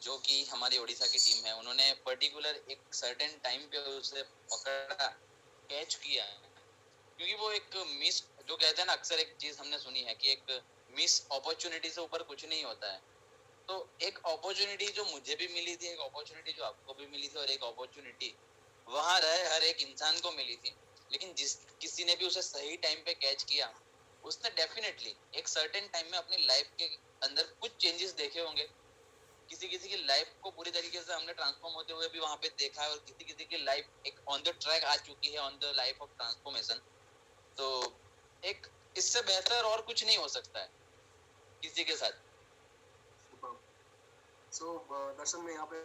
जो कि हमारी ओडिशा की टीम है, उन्होंने पर्टिकुलर एक सर्टेन टाइम पे उसे पकड़ा, कैच किया। क्योंकि वो एक मिस, जो कहते हैं ना, अक्सर एक चीज हमने सुनी है कि एक मिस अपॉर्चुनिटी से ऊपर कुछ नहीं होता है। तो एक अपॉर्चुनिटी जो मुझे भी मिली थी, एक अपॉर्चुनिटी जो आपको भी मिली थी, और एक अपॉर्चुनिटी वहां रहे हर एक इंसान को मिली थी, लेकिन जिस किसी ने भी उसे सही टाइम पे कैच किया, उसने डेफिनेटली एक सर्टेन टाइम में अपनी लाइफ के अंदर कुछ चेंजेस देखे होंगे। किसी किसी की लाइफ को पूरी तरीके से हमने ट्रांसफॉर्म होते हुए भी वहां पे देखा है, और किसी किसी की लाइफ एक ऑन द ट्रैक आ चुकी है, on the life of transformation. तो एक इससे बेहतर और कुछ नहीं हो सकता है किसी के साथ। सो दर्शन में यहाँ पे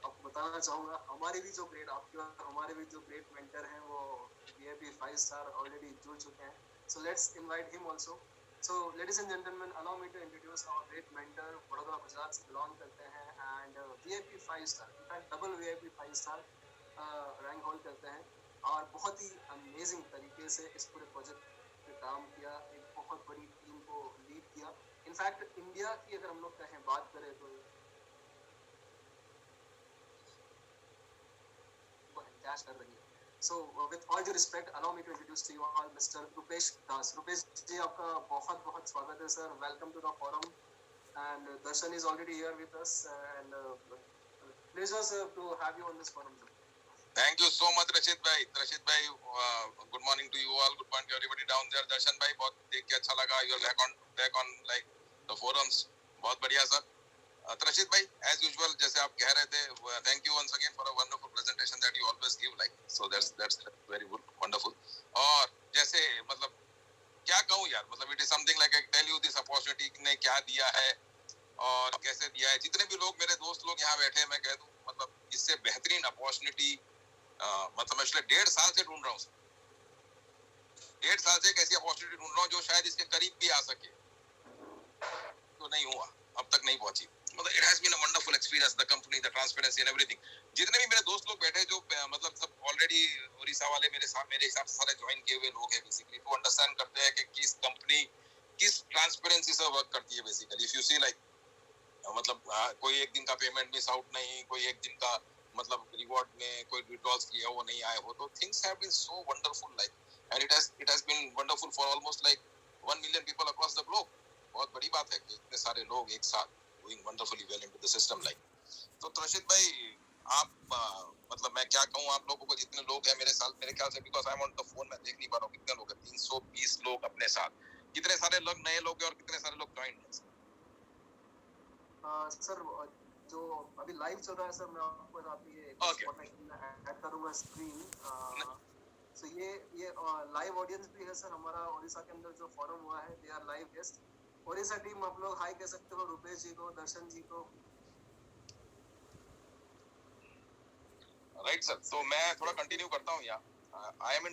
आपको बताना चाहूंगा, हमारे भी जो ग्रेट आपके और हमारे भी जो ग्रेट मेंटर हैं वो VIP 5 स्टार ऑलरेडी जुड़ चुके हैं। So let's invite him also. So, ladies and gentlemen, allow me to introduce our great mentor, Vadodara Gujarat से belong करते हैं and VIP 5 star, in fact double VIP 5 star rank hold करते हैं, और बहुत ही अमेजिंग तरीके से इस पूरे प्रोजेक्ट पे काम किया, एक बहुत बड़ी टीम को लीड किया। इनफैक्ट इंडिया की अगर हम लोग कहें बात करें तो कैश कर रही है। So, with all due respect, allow me to introduce to you all Mr. Rupesh Das. Rupesh जी, आपका बहुत बहुत स्वागत है sir. Welcome to the forum. And Darshan is already here with us. And pleasure sir to have you on this forum. Sir. Thank you so much, Rashid bhai. Rashid bhai, good morning to you all. Good morning to everybody down there. Darshan bhai, बहुत देख के अच्छा लगा. You are back on like the forums. बहुत बढ़िया sir. Rashid bhai, as usual, जैसे आप कह रहे थे, thank you once again for a wonderful presentation that you always give. Like, so that's very good, wonderful. और जैसे मतलब क्या कहूँ यार, मतलब it is something like I tell you this opportunity ने क्या दिया है और कैसे दिया है. जितने भी लोग मेरे दोस्त लोग यहाँ बैठे हैं, मैं कह दूँ मतलब इससे बेहतरीन अपॉर्चुनिटी मतलब मैं पिछले 1.5 साल से ढूंढ रहा हूँ. 1.5 साल से एक ऐसी अपॉर्चुनिटी ढूंढ रहा हूँ जो शायद इसके करीब भी आ सके, तो नहीं हुआ, अब तक नहीं पहुंची. मतलब it has been a wonderful experience, the company, the transparency and everything. जितने भी मेरे दोस्त लोग बैठे जो मतलब सब ऑलरेडी उड़ीसा वाले मेरे हिसाब से सारे ज्वाइन किए हुए लोग हैं बेसिकली, तो अंडरस्टैंड करते हैं कि किस कंपनी किस ट्रांसपेरेंसी से वर्क करती है basically. If you see like मतलब कोई एक दिन का पेमेंट मिस आउट नहीं, कोई एक दिन का मतलब रिवॉर्ड में कोई विड्रॉल्स किया वो नहीं आए हो, तो things have been so wonderful like, and it has been wonderful for almost like 1 million people across the globe. बहुत बड़ी बात है कि इतने सारे लोग एक साथ doing wonderfully well into the system like. तो रशीद भाई आप मतलब मैं क्या कहूँ आप लोगों को, जितने लोग हैं मेरे साथ, मेरे ख्याल से because I am on the phone मैं देख नहीं पा रहा हूँ कितने लोग हैं, 320 लोग अपने साथ, कितने सारे लोग नए लोग हैं और कितने सारे लोग ज्वाइन हैं सर. जो अभी लाइव चल रहा है सर, मैं आपको ये ऐड करूंगा स्क्रीन. सो ये लाइव ऑडियंस भी है सर हमारा उड़ीसा के अंदर जो फोरम हुआ है, they are live guest. Orissa team आप लोग हाई कह सकते हो रुपेश जी को, दर्शन जी को. Right sir. तो मैं थोड़ा कंटिन्यू करता हूँ यहाँ. I am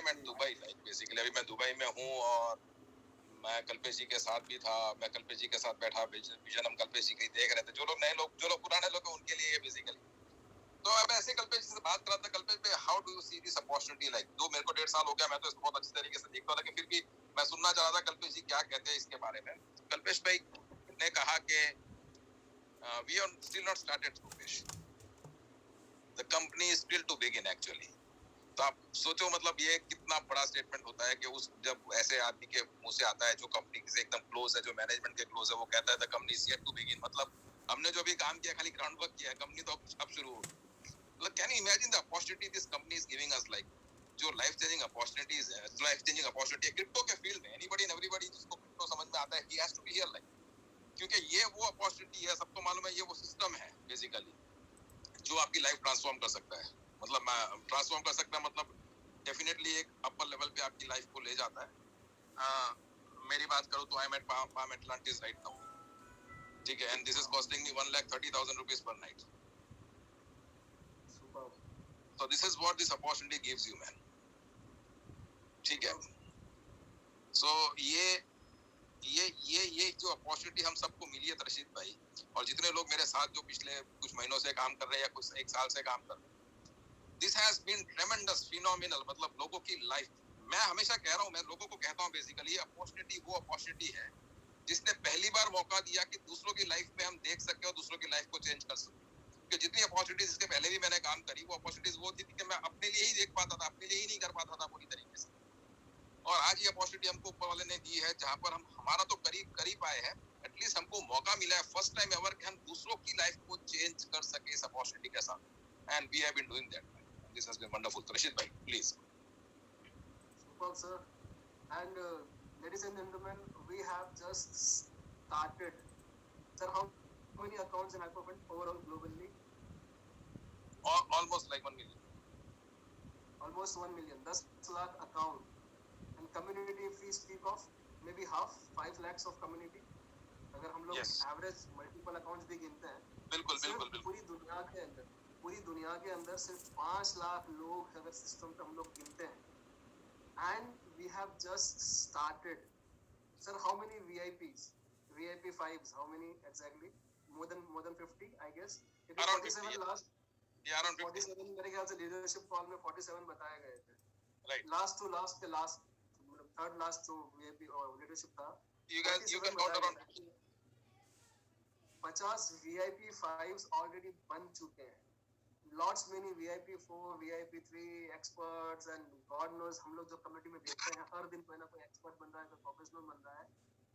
in Dubai like basically अभी मैं दुबई में हूँ, और मैं कल्पेश जी के साथ भी था. मैं कल्पेश जी के साथ बैठा, विजन हम कल्पेश जी के देख रहे थे. जो लोग नए लोग, जो लोग पुराने लोग हैं उनके लिए बेसिकली. तो अब ऐसे कल्पेश जी से बात कर रहा था. कल्पेश भाई, how do you see this opportunity like, जो मेरे को 1.5 साल हो गया, मैं तो इसको बहुत अच्छी तरीके से देखता हूं, लेकिन फिर भी मैं सुनना चाह रहा था कल्पेश जी क्या कहते हैं इसके बारे में. कल्पेश भाई ने कहा कि we are still not started Rupesh, the company is still to begin actually. तो आप सोचो मतलब ये कितना बड़ा स्टेटमेंट होता है कि उस जब ऐसे आदमी के मुंह से आता है जो कंपनी से एकदम क्लोज है, जो मैनेजमेंट के क्लोज है, वो कहता है the company is yet to begin. मतलब हमने जो भी काम किया खाली ग्राउंड वर्क किया है, कंपनी तो अब शुरू होगी. मतलब can you imagine the opportunity this company is giving us, like जो लाइफ चेंजिंग अपॉर्चुनिटीज है, लाइफ चेंजिंग अपॉर्चुनिटी है क्रिप्टो के फील्ड में. एनीबॉडी एंड एवरीबॉडी जिसको क्रिप्टो समझ में आता है, he has to be here like, क्योंकि ये वो अपॉर्चुनिटी है, सबको मालूम है, ये वो सिस्टम है बेसिकली जो आपकी लाइफ ट्रांसफॉर्म कर सकता है. मतलब ट्रांसफॉर्म कर सकता है मतलब डेफिनेटली एक अपर लेवल पे आपकी लाइफ को ले जाता है. मेरी बात करूं तो I am at Palm Atlantis right now, ठीक है, and this is costing me 1,30,000 rupees per night. So this is what this opportunity gives you, man. ठीक है. So ये जो अपॉर्चुनिटी हम सबको मिली है रशीद भाई, और जितने लोग मेरे साथ जो पिछले कुछ महीनों से काम कर रहे हैं या कुछ 1 साल से काम कर रहे हैं, this has been tremendous, phenomenal. मतलब लोगों की लाइफ, मैं हमेशा कह रहा हूँ, मैं लोगों को कहता हूँ बेसिकली अपॉर्चुनिटी वो अपॉर्चुनिटी है जिसने पहली बार मौका दिया कि दूसरों की लाइफ में हम देख सके और दूसरों की लाइफ को चेंज कर सके. कि जितनी अपॉर्चुनिटीज इसके पहले भी मैंने काम करी, वो अपॉर्चुनिटीज वो थी कि मैं अपने लिए ही देख पाता था, अपने लिए ही नहीं कर पाता था पूरी तरीके से. और आज ये अपॉर्चुनिटी हमको ऊपर वाले ने दी है, जहां पर हम हमारा तो करीब आए हैं, एटलीस्ट हमको मौका मिला है फर्स्ट टाइम एवर कि हम दूसरों की लाइफ को चेंज कर सके इस अपॉर्चुनिटी के साथ. And we have been doing that. This has been wonderful. Rashid भाई please. Deepak sir. And ladies and gentlemen, we have just started. Sir, how many accounts in Hyperfund overall globally? Almost like 1 million. Almost 1 million. 10 lakh account. And community, if we speak of, maybe half, 5 lakhs of community. अगर हम लोग average multiple accounts भी गिनते हैं, बिल्कुल बिल्कुल बिल्कुल पूरी दुनिया के अंदर सिर्फ 5 लाख लोग अगर सिस्टम पे हम लोग गिनते हैं, and we have just started. Sir, how many VIPs? VIP 5s, how many exactly? More than 50, I guess. Around 47 50, last. Yeah, around 50. 47 मेरे ख्याल से लीडरशिप कॉल में 47 बताए गए थे. Right. Last to last के last, third last जो VIP और लीडरशिप था. You can count around 50. 50 VIP 5s already बन चुके हैं. Lots many VIP 4, VIP 3 experts and God knows हम लोग जो कम्युनिटी में देखते हैं हर दिन कोई ना कोई एक्सपर्ट बन रहा है, कोई प्रोफेशनल बन रहा है,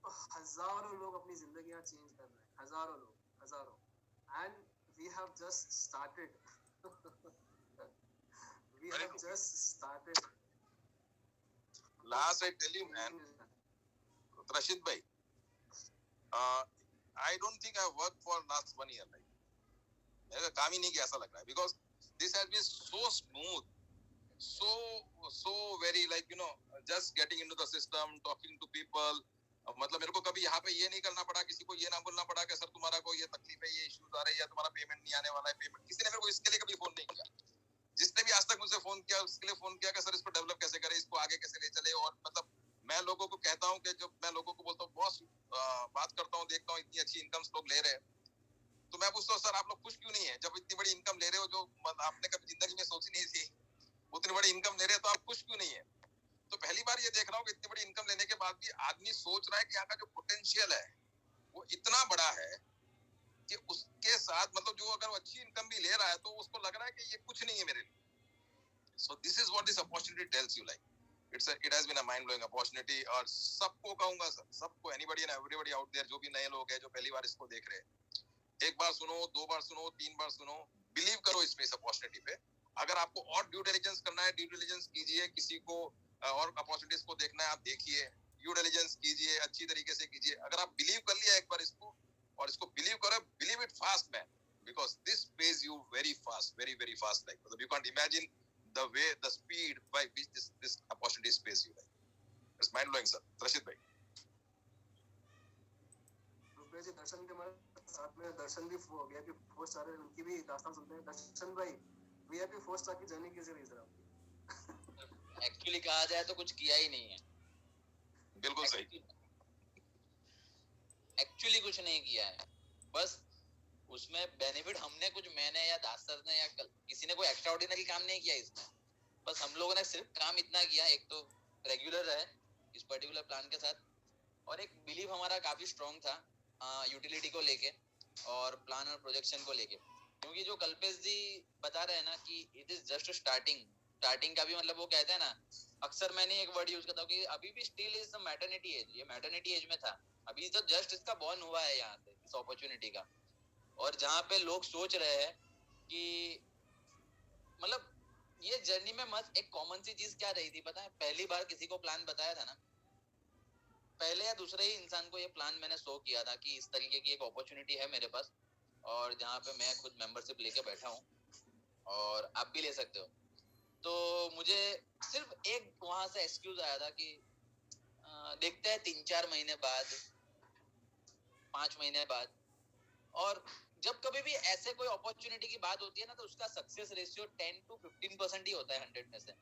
तो हजारों लोग अपनी जिंदगियां चेंज कर रहे हैं, हजारों and we have just started. Last I tell you man, Rashid bhai, I don't think I worked for last 1 year like मेरा काम ही नहीं किया ऐसा लग रहा है because this has been so smooth, so very like you know just getting into the system, talking to people. मतलब मेरे को कभी यहाँ पे ये नहीं करना पड़ा, किसी को ये ना बोलना पड़ा कि सर तुम्हारा कोई ये तकलीफ है, ये इश्यूज आ रहे हैं या तुम्हारा पेमेंट नहीं आने वाला है. पेमेंट किसी ने मेरे को इसके लिए कभी फोन नहीं किया. जिसने भी आज तक मुझसे फोन किया उसके लिए फोन किया कि सर इसको डेवलप कैसे करें, इसको आगे कैसे ले चले. और मतलब मैं लोगों को कहता हूँ कि जब मैं लोगों को बोलता हूँ बॉस बात करता हूँ, देखता हूँ इतनी अच्छी इनकम्स लोग ले रहे हैं, तो मैं पूछता हूँ सर आप लोग खुश क्यों नहीं है जब इतनी बड़ी इनकम ले रहे हो जो आपने कभी जिंदगी में सोची नहीं थी, उतनी बड़ी इनकम ले रहे हैं तो आप खुश क्यों नहीं है. तो पहली बार ये देख रहा हूँ कि इतनी बड़ी इनकम लेने के बाद भी आदमी सोच रहा है कि यहाँ का जो पोटेंशियल है वो इतना बड़ा है कि उसके साथ मतलब जो अगर वो अच्छी इनकम भी ले रहा है तो उसको लग रहा है कि ये कुछ नहीं है मेरे लिए. So this is what this opportunity tells you like it has been a mind blowing opportunity. और सबको कहूंगा सर, सबको anybody and everybody out there जो भी नए लोग हैं जो पहली बार इसको देख रहे हैं, एक बार सुनो, 2 बार सुनो, 3 बार सुनो, बिलीव करो इसमें इस अपॉर्चुनिटी पे. अगर आपको और ड्यू डिलिजेंस करना है, ड्यू डिलिजेंस कीजिए. किसी को और अपॉर्चुनिटीज को देखना है आप देखिए, ड्यू डिलिजेंस कीजिए, अच्छी तरीके से कीजिए. अगर आप बिलीव कर लिया एक बार इसको और इसको बिलीव करो, believe it fast man, because this page you very fast, very very fast. Like मतलब you can't imagine the way, the speed by which this opportunity pays you. It's mind blowing sir. Rashid bhai, Rupesh ji दर्शन के साथ में दर्शन भी हो गया कि 4 star है, उनकी भी दास्तान सुनते हैं. दर्शन भाई वीआईपी 4 स्टार की जर्नी कैसे रही सर आपकी? एक्चुअली कहा जाए तो कुछ किया ही नहीं है. बिल्कुल सही. एक्चुअली कुछ नहीं किया है, बस उसमें बेनिफिट हमने कुछ, मैंने या दासर ने या किसी ने कोई एक्स्ट्रा ऑर्डिनरी काम नहीं किया इसमें. बस हम लोगों ने सिर्फ काम इतना किया, एक तो रेगुलर रहे इस पर्टिकुलर प्लान के साथ, और एक बिलीव हमारा काफी स्ट्रांग था यूटिलिटी को लेके और प्लान और प्रोजेक्शन को लेके. क्योंकि जो कल्पेश जी बता रहे हैं ना कि इट इज जस्ट स्टार्टिंग का भी मतलब वो कहते हैं ना, अक्सर मैंने एक वर्ड यूज करता हूँ कि अभी भी still is the maternity age. ये मैटरनिटी एज में था, अभी तो जस्ट इसका बॉर्न हुआ है यहाँ से इस अपॉर्चुनिटी का. और जहाँ पे लोग सोच रहे हैं कि मतलब ये जर्नी में मत, एक कॉमन सी चीज क्या रही थी पता है, पहली बार किसी को प्लान बताया था ना, पहले या दूसरे ही इंसान को ये प्लान मैंने शो किया था कि इस तरीके की एक अपॉर्चुनिटी है मेरे पास और जहाँ पे मैं खुद मेंबरशिप लेके बैठा हूँ और आप भी ले सकते हो. तो मुझे सिर्फ एक वहां से एक्सक्यूज आया था कि देखते हैं 3-4 महीने बाद, 5 महीने बाद. और जब कभी भी ऐसे कोई अपॉर्चुनिटी की बात होती है ना तो उसका सक्सेस रेशियो 10 to 15% ही होता है 100 में से.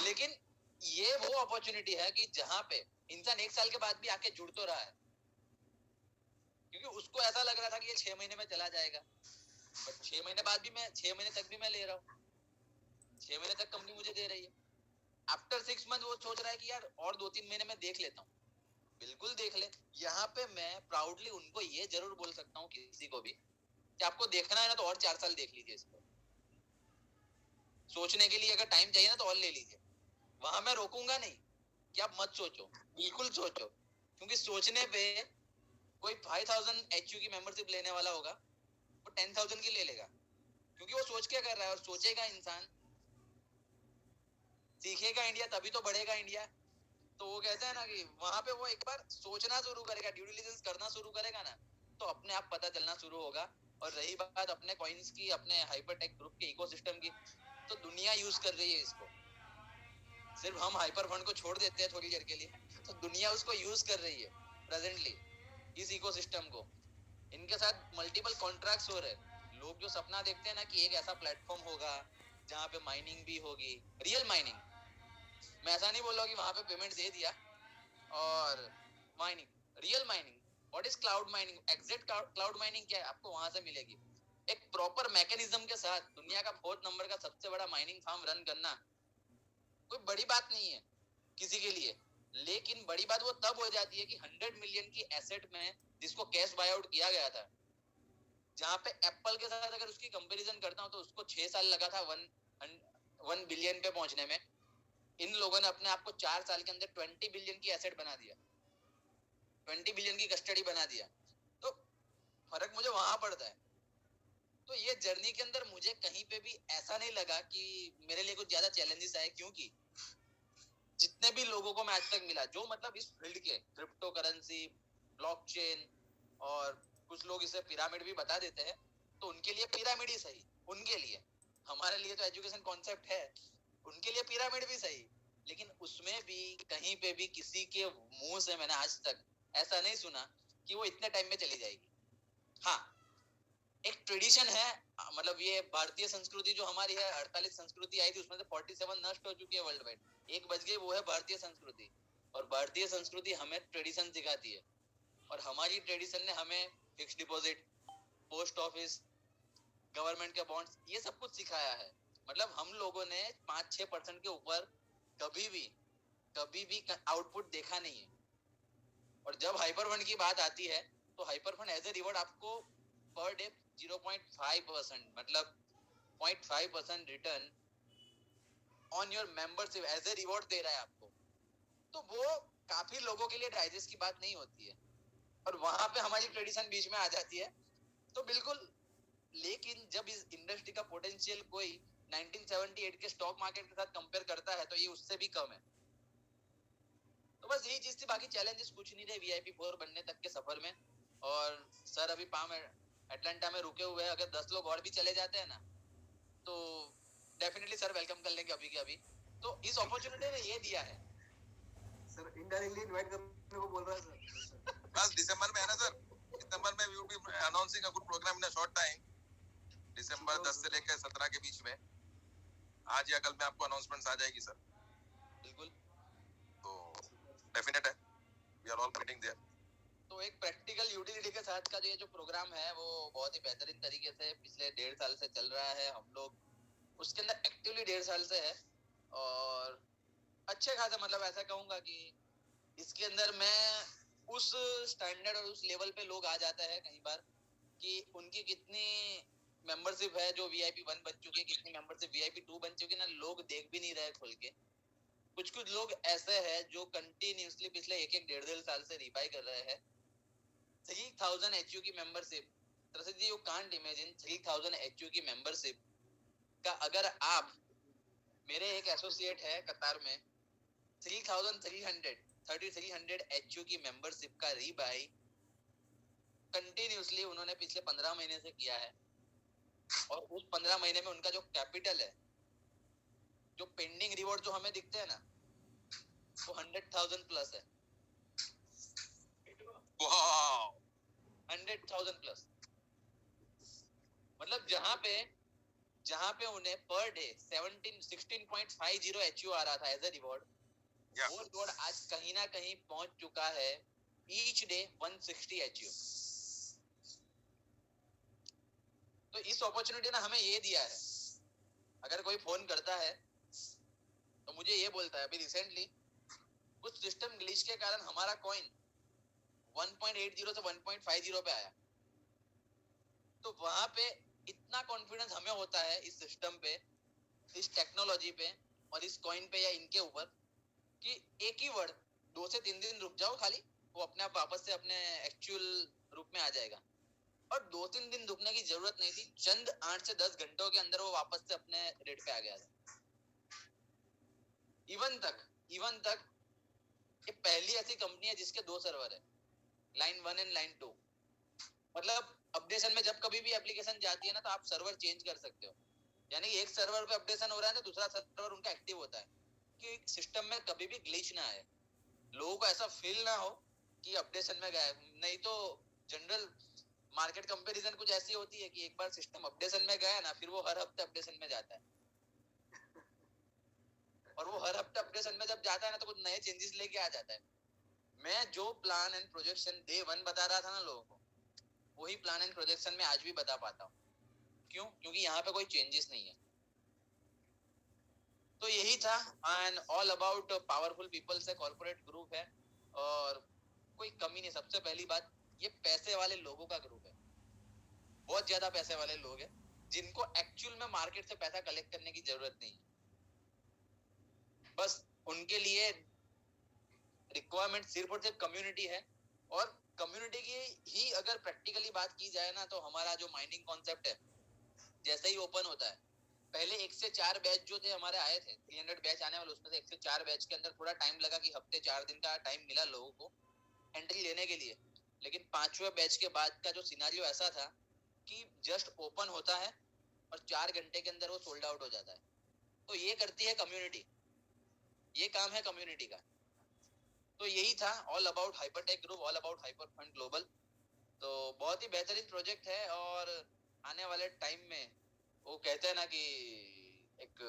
लेकिन ये वो अपॉर्चुनिटी है कि जहां पे इंसान 1 साल के बाद भी आके जुड़ तो रहा है, क्योंकि उसको ऐसा लग रहा था कि ये 6 महीने में चला जाएगा, बट 6 महीने बाद भी मैं 6 महीने तक भी मैं ले रहा हूँ, 6 महीने तक कंपनी मुझे दे रही है. आफ्टर 6 मंथ वो सोच रहा है कि यार और 2-3 महीने में देख लेता हूँ. बिल्कुल देख ले. यहाँ पे मैं प्राउडली उनको ये जरूर बोल सकता हूँ किसी को भी कि आपको देखना है ना तो और 4 साल देख लीजिए इसको. सोचने के लिए अगर टाइम चाहिए ना तो और ले लीजिए. वहां मैं रोकूंगा नहीं कि आप मत सोचो, बिल्कुल सोचो, क्योंकि सोचने पे कोई 5000 HU की मेंबरशिप लेने वाला होगा वो 10,000 की ले लेगा, क्योंकि वो सोच के कर रहा है. और सोचेगा इंसान सीखेगा इंडिया तभी तो बढ़ेगा इंडिया। तो वो कहते हैं ना कि वहां पे वो एक बार सोचना शुरू करेगा, ड्यू डिलिजेंस करना शुरू करेगा ना, तो अपने आप पता चलना शुरू होगा। और रही बात अपने कॉइन्स की, अपने हाइपरटेक ग्रुप के इकोसिस्टम की, तो दुनिया यूज कर रही है इसको। सिर्फ हम हाइपर फंड को छोड़ देते हैं थोड़ी देर के लिए, तो दुनिया उसको यूज कर रही है प्रेजेंटली, इस इकोसिस्टम को। इनके साथ मल्टीपल कॉन्ट्रैक्ट्स हो रहे हैं। लोग जो सपना देखते हैं ना कि एक ऐसा प्लेटफॉर्म होगा जहाँ पे माइनिंग भी होगी, रियल माइनिंग, मैं ऐसा नहीं बोल रहा कि वहां पे पेमेंट दे दिया और mining, real mining. What is cloud mining? Exact cloud mining क्या है आपको वहां से मिलेगी, एक प्रॉपर मैकेनिज्म के साथ। दुनिया का 4th नंबर का सबसे बड़ा माइनिंग फार्म रन करना कोई बड़ी बात नहीं है किसी के लिए, लेकिन बड़ी बात वो तब हो जाती है कि 100 मिलियन की एसेट में, जिसको कैश बाय आउट किया गया था, जहां पे एप्पल के साथ अगर उसकी कंपैरिजन करता हूं तो उसको 6 साल लगा था 1 बिलियन पे पहुंचने में। इन लोगों ने अपने आप को 4 साल के अंदर 20 बिलियन की एसेट बना दिया, 20 बिलियन की कस्टडी बना दिया। तो फर्क मुझे वहां पड़ता है। तो ये जर्नी के अंदर मुझे कहीं पे भी ऐसा नहीं लगा कि मेरे लिए कुछ ज्यादा चैलेंजेस आए, क्योंकि जितने भी लोगों को मैं आज तक मिला, जो मतलब इस फील्ड के, क्रिप्टो करेंसी, ब्लॉकचेन, और कुछ लोग इसे पिरामिड भी बता देते हैं, तो उनके लिए पिरामिड ही सही। उनके लिए, हमारे लिए तो एजुकेशन कॉन्सेप्ट है, उनके लिए पिरामिड भी सही। लेकिन उसमें भी कहीं पे भी किसी के मुंह से मैंने आज तक ऐसा नहीं सुना कि वो इतने टाइम में चली जाएगी। हाँ, एक ट्रेडिशन है, मतलब ये भारतीय संस्कृति जो हमारी है, 48 संस्कृति आई थी, उसमें से 47 नष्ट हो चुकी है वर्ल्ड वाइड, एक बच गई, वो है भारतीय संस्कृति। और भारतीय संस्कृति हमें ट्रेडिशन सिखाती है, और हमारी ट्रेडिशन ने हमें fix deposit, post office, government के बॉन्ड्स, ये सब कुछ सिखाया है। मतलब हम लोगों ने 5-6% के ऊपर कभी भी आउटपुट देखा नहीं है। और जब हाइपर फंड की बात आती है, तो Hyper Fund as a reward आपको पर डे 0.5%, मतलब 0.5% return on your membership as a reward दे रहा है आपको। तो वो काफी लोगों के लिए डाइजेस्ट की बात नहीं होती है, और वहां पे हमारी ट्रेडिशन बीच में आ जाती है। तो बिल्कुल, लेकिन जब इस इंडस्ट्री का पोटेंशियल कोई 1978 के स्टॉक मार्केट के साथ कंपेयर करता है, तो ये उससे भी कम है। तो बस यही चीज थी, बाकी चैलेंजेस कुछ नहीं थे VIP4 बनने तक के सफर में। और सर अभी पाम अटलांटा में रुके हुए हैं, अगर 10 लोग और भी चले जाते हैं ना, तो डेफिनेटली सर वेलकम कर लेंगे अभी के अभी। तो इस अपॉर्चुनिटी ने ये दिया है। सर इनडायरेक्टली इनवाइट करने को बोल रहा है सर। बस दिसंबर में है ना सर, दिसंबर में we will be announcing a good program in a short time. दिसंबर 10 से लेकर 17 के बीच में, आज या कल में आपको अनाउंसमेंट्स आ जाएगी सर। बिल्कुल, तो डेफिनेट है, we are all meeting there. तो एक प्रैक्टिकल यूटिलिटी के साथ का जो प्रोग्राम है, वो बहुत ही बेहतरीन तरीके से पिछले 1.5 साल से चल रहा है। हम लोग उसके अंदर एक्टिवली 1.5 साल से है, और अच्छे खासा, मतलब ऐसा कहूंगा कि इसके अंदर मैं उस स्टैंडर्ड और उस लेवल पे लोग आ जाता है कई बार कि उनकी कितनी मेंबरशिप है जो VIP1 बन चुकी है, कितनी मेंबरशिप VIP2 बन चुकी है ना, लोग देख भी नहीं रहे खुल के। कुछ लोग ऐसे हैं जो कंटिन्यूअसली पिछले 1-1.5 साल से रिबाई कर रहे हैं। 3000 HU की मेंबरशिप, तरह यू कांट इमेजिन 3000 HU की मेंबरशिप का, अगर आप, मेरे एक एसोसिएट है कतार में, 3300 HU की मेंबरशिप का रीबाई कंटिन्यूअसली उन्होंने पिछले 15 महीने से किया है। और उस 15 महीने में उनका जो कैपिटल है, जो पेंडिंग रिवॉर्ड जो हमें दिखते हैं ना, वो 100,000 प्लस है। वाओ, 100,000 प्लस, मतलब जहां पे उन्हें पर डे 16.50 HU आ रहा था एज ए रिवॉर्ड, वो रिवॉर्ड आज कहीं ना कहीं पहुंच चुका है ईच डे 160 HU। तो इस अपॉर्चुनिटी ने हमें ये दिया है, अगर कोई फोन करता है तो मुझे ये बोलता है, अभी रिसेंटली कुछ सिस्टम ग्लिच के कारण हमारा कॉइन 1.80 से 1.50 पे आया। तो वहां पे इतना कॉन्फिडेंस हमें होता है इस सिस्टम पे, इस टेक्नोलॉजी पे, और इस कॉइन पे या इनके ऊपर, कि एक ही वर्ड 2 से 3 दिन रुक जाओ खाली, वो अपने आप वापस से अपने एक्चुअल रूप में आ जाएगा। और 2-3 दिन रुकने की जरूरत नहीं थी, चंद 8 से 10 घंटों के अंदर वो वापस से अपने रेट पे आ गया था। इवन तक ये पहली ऐसी कंपनी है जिसके 2 सर्वर है, लाइन 1 एंड लाइन 2। मतलब अपडेशन में जब कभी भी एप्लीकेशन जाती है ना, तो आप सर्वर चेंज कर सकते हो। यानी एक सर्वर पे अपडेशन हो रहा है तो दूसरा सर्वर उनका एक्टिव होता है, कि सिस्टम में कभी भी ग्लिच ना आए, लोगों को ऐसा फील ना हो कि अपडेशन में गया। नहीं तो जनरल मार्केट कंपैरिजन कुछ ऐसी होती है कि एक बार सिस्टम अपडेशन में गया ना, फिर वो हर हफ्ते अपडेशन में जाता है, और वो हर हफ्ते अपडेशन में जब जाता है ना, तो कुछ नए चेंजेस लेके आ जाता है। मैं जो प्लान एंड प्रोजेक्शन डे 1 बता रहा था ना लोगों को, वही प्लान एंड प्रोजेक्शन में आज भी बता पाता हूँ। क्यों? क्योंकि यहाँ पे कोई चेंजेस नहीं है। तो यही था, and all about powerful people से कॉर्पोरेट ग्रुप है, और कोई कमी नहीं। सबसे पहली बात, ये पैसे वाले लोगों का ग्रुप है, बहुत ज्यादा पैसे वाले लोग हैं, जिनको एक्चुअल में मार्केट से पैसा कलेक्ट करने की जरूरत नहीं है। बस उनके लिए रिक्वायरमेंट सिर्फ और सिर्फ कम्युनिटी है। और कम्युनिटी की ही अगर प्रैक्टिकली बात की जाए ना, तो हमारा जो माइनिंग कॉन्सेप्ट है, जैसे ही ओपन होता है, पहले 1 से 4 बैच जो थे हमारे आए थे, 300 बैच आने वाले, उसमें से 1 से 4 बैच के अंदर थोड़ा टाइम लगा, कि हफ्ते 4 दिन का टाइम मिला लोगों को एंट्री लेने के लिए। लेकिन 5वें बैच के बाद का जो सिनारियो ऐसा था कि जस्ट ओपन होता है और 4 घंटे के अंदर वो सोल्ड आउट हो जाता है। तो ये करती है कम्युनिटी, ये काम है कम्युनिटी का। तो यही था, all about Hypertech group, all about Hyperfund global. तो बहुत ही बेहतरीन प्रोजेक्ट है, और आने वाले टाइम में वो कहते हैं ना कि एक,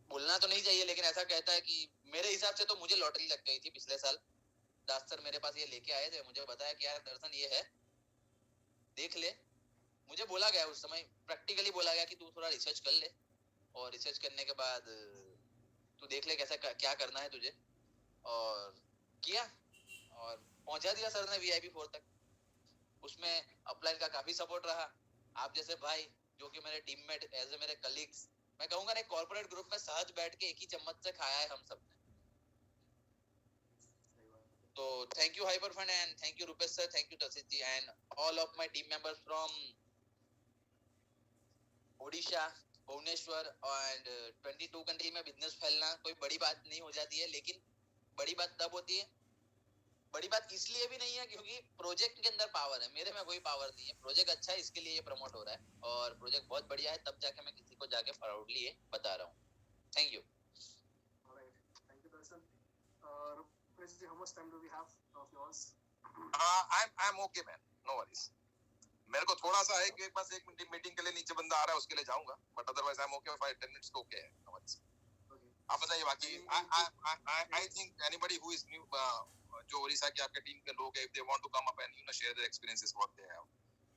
बोलना तो नहीं चाहिए लेकिन ऐसा कहता है कि मेरे हिसाब से तो मुझे लॉटरी लग गई थी पिछले साल। दास सर मेरे पास ये लेके आए थे, मुझे बताया कि यार दर्शन ये है, देख ले। मुझे बोला गया उस समय, प्रैक्टिकली बोला गया कि तू थोड़ा रिसर्च कर ले, और रिसर्च करने के बाद तू देख ले कैसा क्या करना है तुझे। और किया, और पहुंचा दिया सर ने VIP 4 तक। उसमें अपलाइन का काफी सपोर्ट रहा। आप जैसे भाई, जो कि मेरे टीममेट, एज ए मेरे कलीग्स, मैं कहूंगा ना, कॉर्पोरेट ग्रुप में सहज बैठ के एक ही चम्मच से खाया है हम सबने। तो thank you Hyperfund, and thank you Rupesh sir, thank you Tasit ji, and all of my team members from Odisha, Bhubaneswar, and 22 country में बिजनेस फैलना कोई बड़ी बात नहीं हो जाती है। लेकिन बड़ी बात तब होती है, बड़ी बात इसलिए भी नहीं है क्योंकि प्रोजेक्ट के अंदर पावर है, मेरे में कोई पावर नहीं है। प्रोजेक्ट अच्छा है, इसके लिए ये प्रमोट हो रहा है, और प्रोजेक्ट बहुत बढ़िया है, तब जाके मैं किसी को जाके प्राउडली ये बता रहा हूँ। Thank you. Alright, thank you, Darshan. Rupesh ji, how much time do we have of yours? I'm okay man, no worries. मेरे को थोड़ा सा है कि एक बस एक मीटिंग के लिए नीचे बंदा आ रहा है, उसके लिए जाऊंगा, but otherwise I am okay, 5-10 minutes तो ओके है। Okay. आप बताइए बाकी। I think anybody who is new, जो ओडिशा के आपके टीम के लोग हैं, if they want to come up and share their experiences what they have,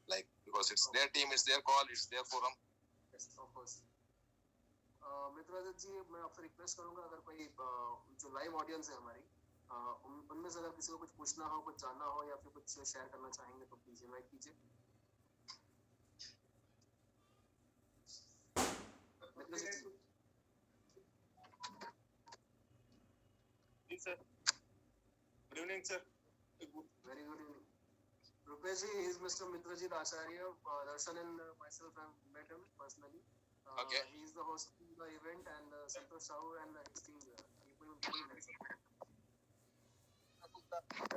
like because it's their team, it's their call, it's their forum. Yes, of course. Mitrajit ji, मैं आपसे request करूंगा, अगर कोई जो लाइव ऑडियंस है हमारी, उनमें से अगर किसी को कुछ पूछना हो, कुछ जानना हो, या फिर कुछ शेयर करना चाहेंगे, तो प्लीज इनवाइट कीजिए। मित्रजीत जी। जी sir, good evening sir. Very good evening. Rupesh ji, he is Mr. Mitrajit Acharya. Darshan and myself have met him personally. Okay. He is the host of the event, and Santosh Sahu and his team. People will be there.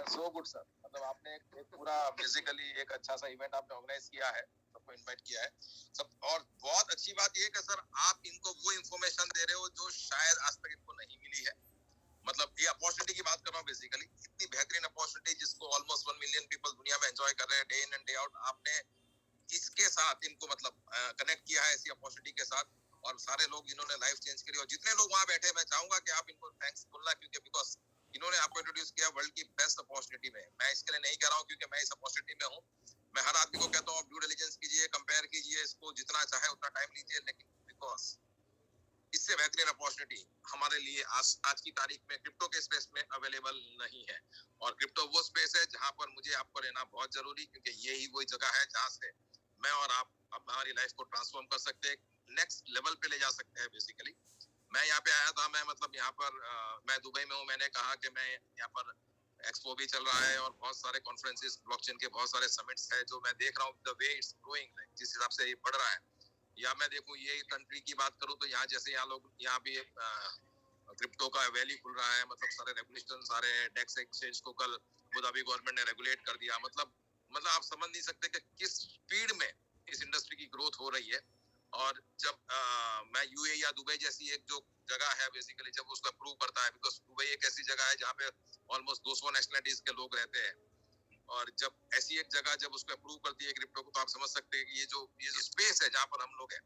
So good sir, मतलब आपने एक पूरा basically एक अच्छा सा event आपने organise किया है, सबको इनवाइट किया है सब। और बहुत अच्छी बात ये है कि सर आप इनको वो इन्फॉर्मेशन दे रहे हो जो शायद आज तक इनको नहीं मिली है। मतलब ये अपॉर्चुनिटी की बात कर रहा हूँ बेसिकली, इतनी बेहतरीन अपॉर्चुनिटी जिसको ऑलमोस्ट 1 मिलियन पीपल दुनिया में एंजॉय कर रहे हैं day in and day out. आपने इसके साथ इनको मतलब कनेक्ट किया है ऐसी अपॉर्चुनिटी के साथ, और सारे लोग इन्होंने लाइफ चेंज करी। और जितने लोग वहाँ बैठे, मैं चाहूंगा कि आप इनको थैंक्स बोलना, क्योंकि बिकॉज इन्होंने आपको इंट्रोड्यूस किया वर्ल्ड की बेस्ट अपॉर्चुनिटी में। मैं इसके लिए नहीं कह रहा हूँ क्योंकि मैं इस अपॉर्चुनिटी में हूँ, मैं हर आदमी को कहता हूँ आप ड्यू डिलिजेंस कीजिए, कंपेयर कीजिए, इसको जितना चाहे उतना टाइम लीजिए, लेकिन बिकॉज इससे बेहतरीन अपॉर्चुनिटी हमारे लिए आज की तारीख में क्रिप्टो के स्पेस में अवेलेबल नहीं है। और क्रिप्टो वो स्पेस है जहां पर मुझे आपको रहना बहुत जरूरी, क्योंकि यही वही जगह है जहां से मैं और आप अब हमारी लाइफ को ट्रांसफॉर्म कर सकते हैं, नेक्स्ट लेवल पे ले जा सकते हैं। बेसिकली मैं यहाँ पे आया था, मैं मतलब यहाँ पर मैं दुबई में हूँ। मैंने कहा कि मैं यहाँ पर एक्सपो भी चल रहा है और बहुत सारे कॉन्फ्रेंसेस, ब्लॉकचेन के बहुत सारे समिट्स है जो मैं देख रहा हूँ, द वे इट्स ग्रोइंग, जिस हिसाब से ये बढ़ रहा है। या मैं देखूं ये कंट्री की बात करूं तो यहाँ जैसे यहाँ लोग यहाँ भी क्रिप्टो का वैल्यू खुल रहा है, मतलब सारे रेगुलेशन, सारे डेक्स एक्सचेंज को कल अबू धाबी गवर्नमेंट ने रेगुलेट कर दिया। मतलब आप समझ नहीं सकते कि किस स्पीड में इस इंडस्ट्री की ग्रोथ हो रही है। और जब मैं यूएई या दुबई जैसी एक जो जगह है बेसिकली जब उसको अप्रूव करता है, बिकॉज दुबई एक ऐसी जगह है जहाँ पे ऑलमोस्ट 200 नेशनलिटीज के लोग रहते हैं, और जब ऐसी एक जगह जब उसको अप्रूव करती है क्रिप्टो को, तो आप समझ सकते हैं कि ये जो स्पेस है जहाँ पर हम लोग हैं,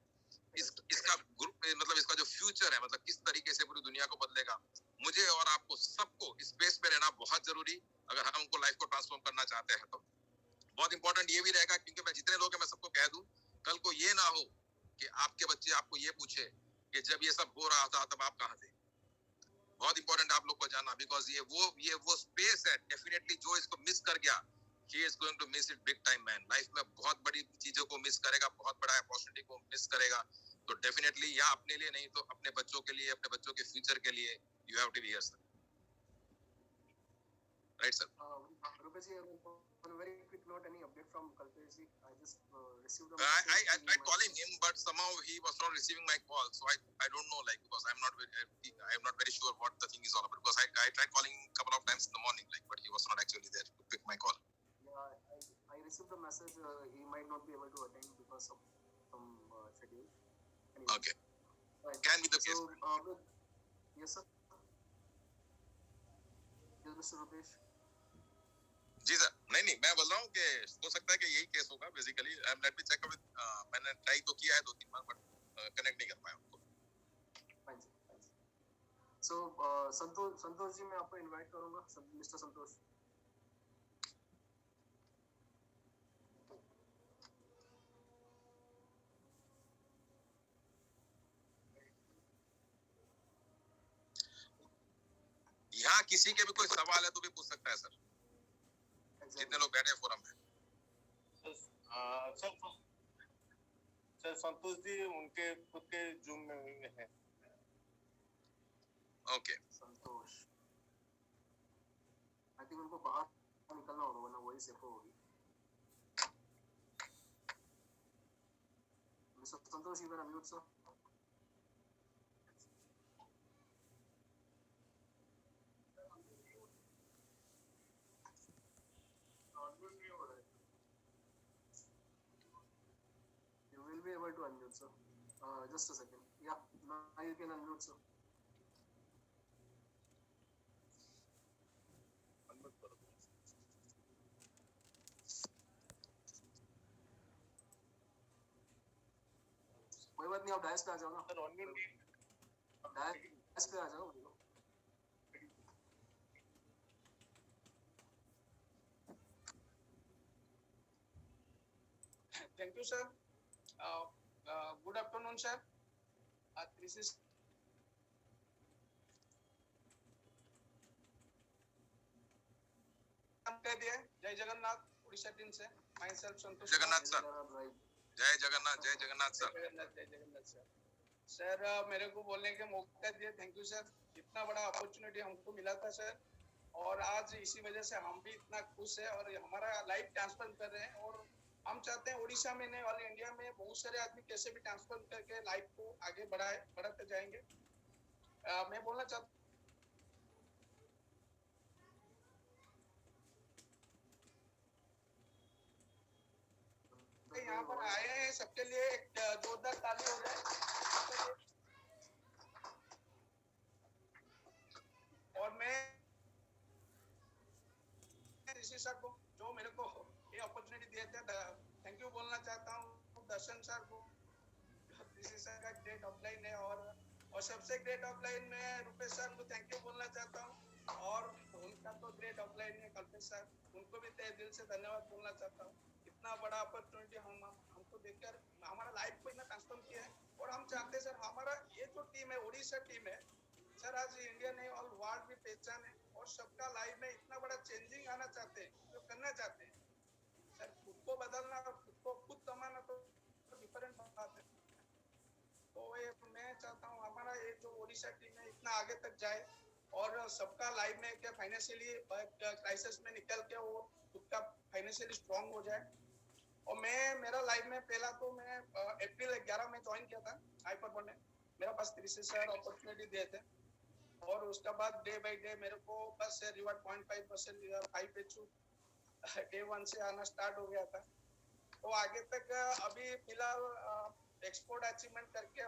इसका ग्रुप मतलब इसका जो फ्यूचर है, मतलब किस तरीके से पूरी दुनिया को बदलेगा। मुझे और आपको सबको स्पेस पे रहना बहुत जरूरी, अगर हम उनको लाइफ को ट्रांसफॉर्म करना चाहते हैं तो। बहुत इंपॉर्टेंट ये भी रहेगा, क्योंकि मैं जितने लोग हैं मैं सबको कह दूं, कल को ये ना हो कि आपके बच्चे आपको ये पूछे कि जब ये सब हो रहा था तब आप कहाँ थे। बहुत इंपॉर्टेंट आप लोग को जानना, बिकॉज ये वो स्पेस है डेफिनेटली, जो इसको मिस कर गया, he is going to miss it big time man। Life में बहुत बड़ी चीजों को मिस करेगा, बहुत बड़ा अपॉर्चुनिटी को मिस करेगा। तो डेफिनेटली या अपने लिए नहीं तो अपने बच्चों के लिए, अपने बच्चों के फ्यूचर के लिए you have to be here sir, right sir. Rupesh ji, on a very quick note, any update from Kalpesh ji? I just received a I message. I tried calling him, but somehow he was not receiving my call, so I don't know, like, because I'm not very sure what the thing is all about, because I tried calling a couple of times in the morning, like, but he was not actually there to pick my call. Yeah, I received the message. He might not be able to attend because of some schedule. Anyway, Okay, right. can be the case. So, yes sir. Yes, Mr. Rupesh. Ji sir, नहीं मैं बोल रहा हूँ कि हो सकता है कि यही केस होगा basically. Let me check with, मैंने ट्राई तो किया है 2-3 बार, बट कनेक्ट नहीं कर पाया उनको। Fine, sir. Fine, sir. So, Santosh ji, मैं आपको इनवाइट करूंगा, मिस्टर संतोष। यहाँ किसी के भी कोई सवाल है तो भी पूछ सकता है सर, जितने लोग बैठे फोरम में। सर संतोष जी उनके खुद के जूम में है। ओके, संतोष, आई थिंक उनको बाहर निकलना होगा, वरना वही सेफ होगी। Mister Santosh, you can unmute sir. You will be able to unmute, sir. Just a second. Yeah, now you can unmute, sir. कोई बात नहीं, आप डायस पे आ जाओ ना। सर अनम्यूट डायस पे आ जाओ। Thank you, sir. Good afternoon, sir. This is जय जगन्नाथ उड़ीसा टीम से myself संतोष जगन्नाथ सर, जय जगन्नाथ, जय जगन्नाथ सर। जय जगन्नाथ सर। सर मेरे को बोलने के मौका दिए, थैंक यू सर। इतना बड़ा अपॉर्चुनिटी हमको मिला था सर, और आज इसी वजह से हम भी इतना खुश है और हमारा लाइव ट्रांसफर कर रहे हैं। और हम चाहते हैं उड़ीसा में नहीं, ऑल इंडिया में बहुत सारे आदमी कैसे भी ट्रांसफर करके लाइफ को आगे बढ़ाते जाएंगे। मैं बोलना चाहता हूँ यहाँ पर आए हैं सबके लिए एक जोरदार ताली हो जाए। और मैं ऋषि सर को जो मेरे को ये अपॉर्चुनिटी दिए थे, थैंक यू बोलना चाहता हूँ। दर्शन सर को, ऋषि सर का ग्रेट ऑफलाइन है, और सबसे ग्रेट ऑफलाइन में रुपेश सर को थैंक यू बोलना चाहता हूँ, और उनका तो ग्रेट ऑफलाइन है कल्पेश सर, उनको भी तहे दिल से धन्यवाद बोलना चाहता हूँ। इतना बड़ा अपॉर्चुनिटी हमको देखकर हमारा लाइफ को इतना ट्रांसफॉर्म किया है। और हम चाहते हैं सर, हमारा ये जो टीम है, उड़ीसा टीम है सर, आज इंडिया नहीं ऑल वर्ल्ड भी पहचान है, और सबका लाइफ में इतना बड़ा चेंजिंग आना चाहते हैं, जो करना चाहते हैं सर। खुद को बदलना और खुद को खुद कमाना तो डिफरेंट बात है। तो ये मैं चाहता हूँ हमारा ये जो उड़ीसा टीम है इतना आगे तक जाए, और सबका लाइफ में क्या फाइनेंशियली क्राइसिस में निकल के वो खुद का फाइनेंशियली स्ट्रांग हो जाए। और मेरा लाइफ में पहला तो मैं अप्रैल 11 में ज्वाइन किया था हाइपरबॉल में। मेरा पास 30 सर अपॉर्चुनिटी दिए थे, और उसके बाद डे बाय डे मेरे को बस रिवार्ड 0.5% हाई पे डे 1 से आना स्टार्ट हो गया था। तो आगे तक अभी फिलहाल एक्सपोर्ट अचीवमेंट करके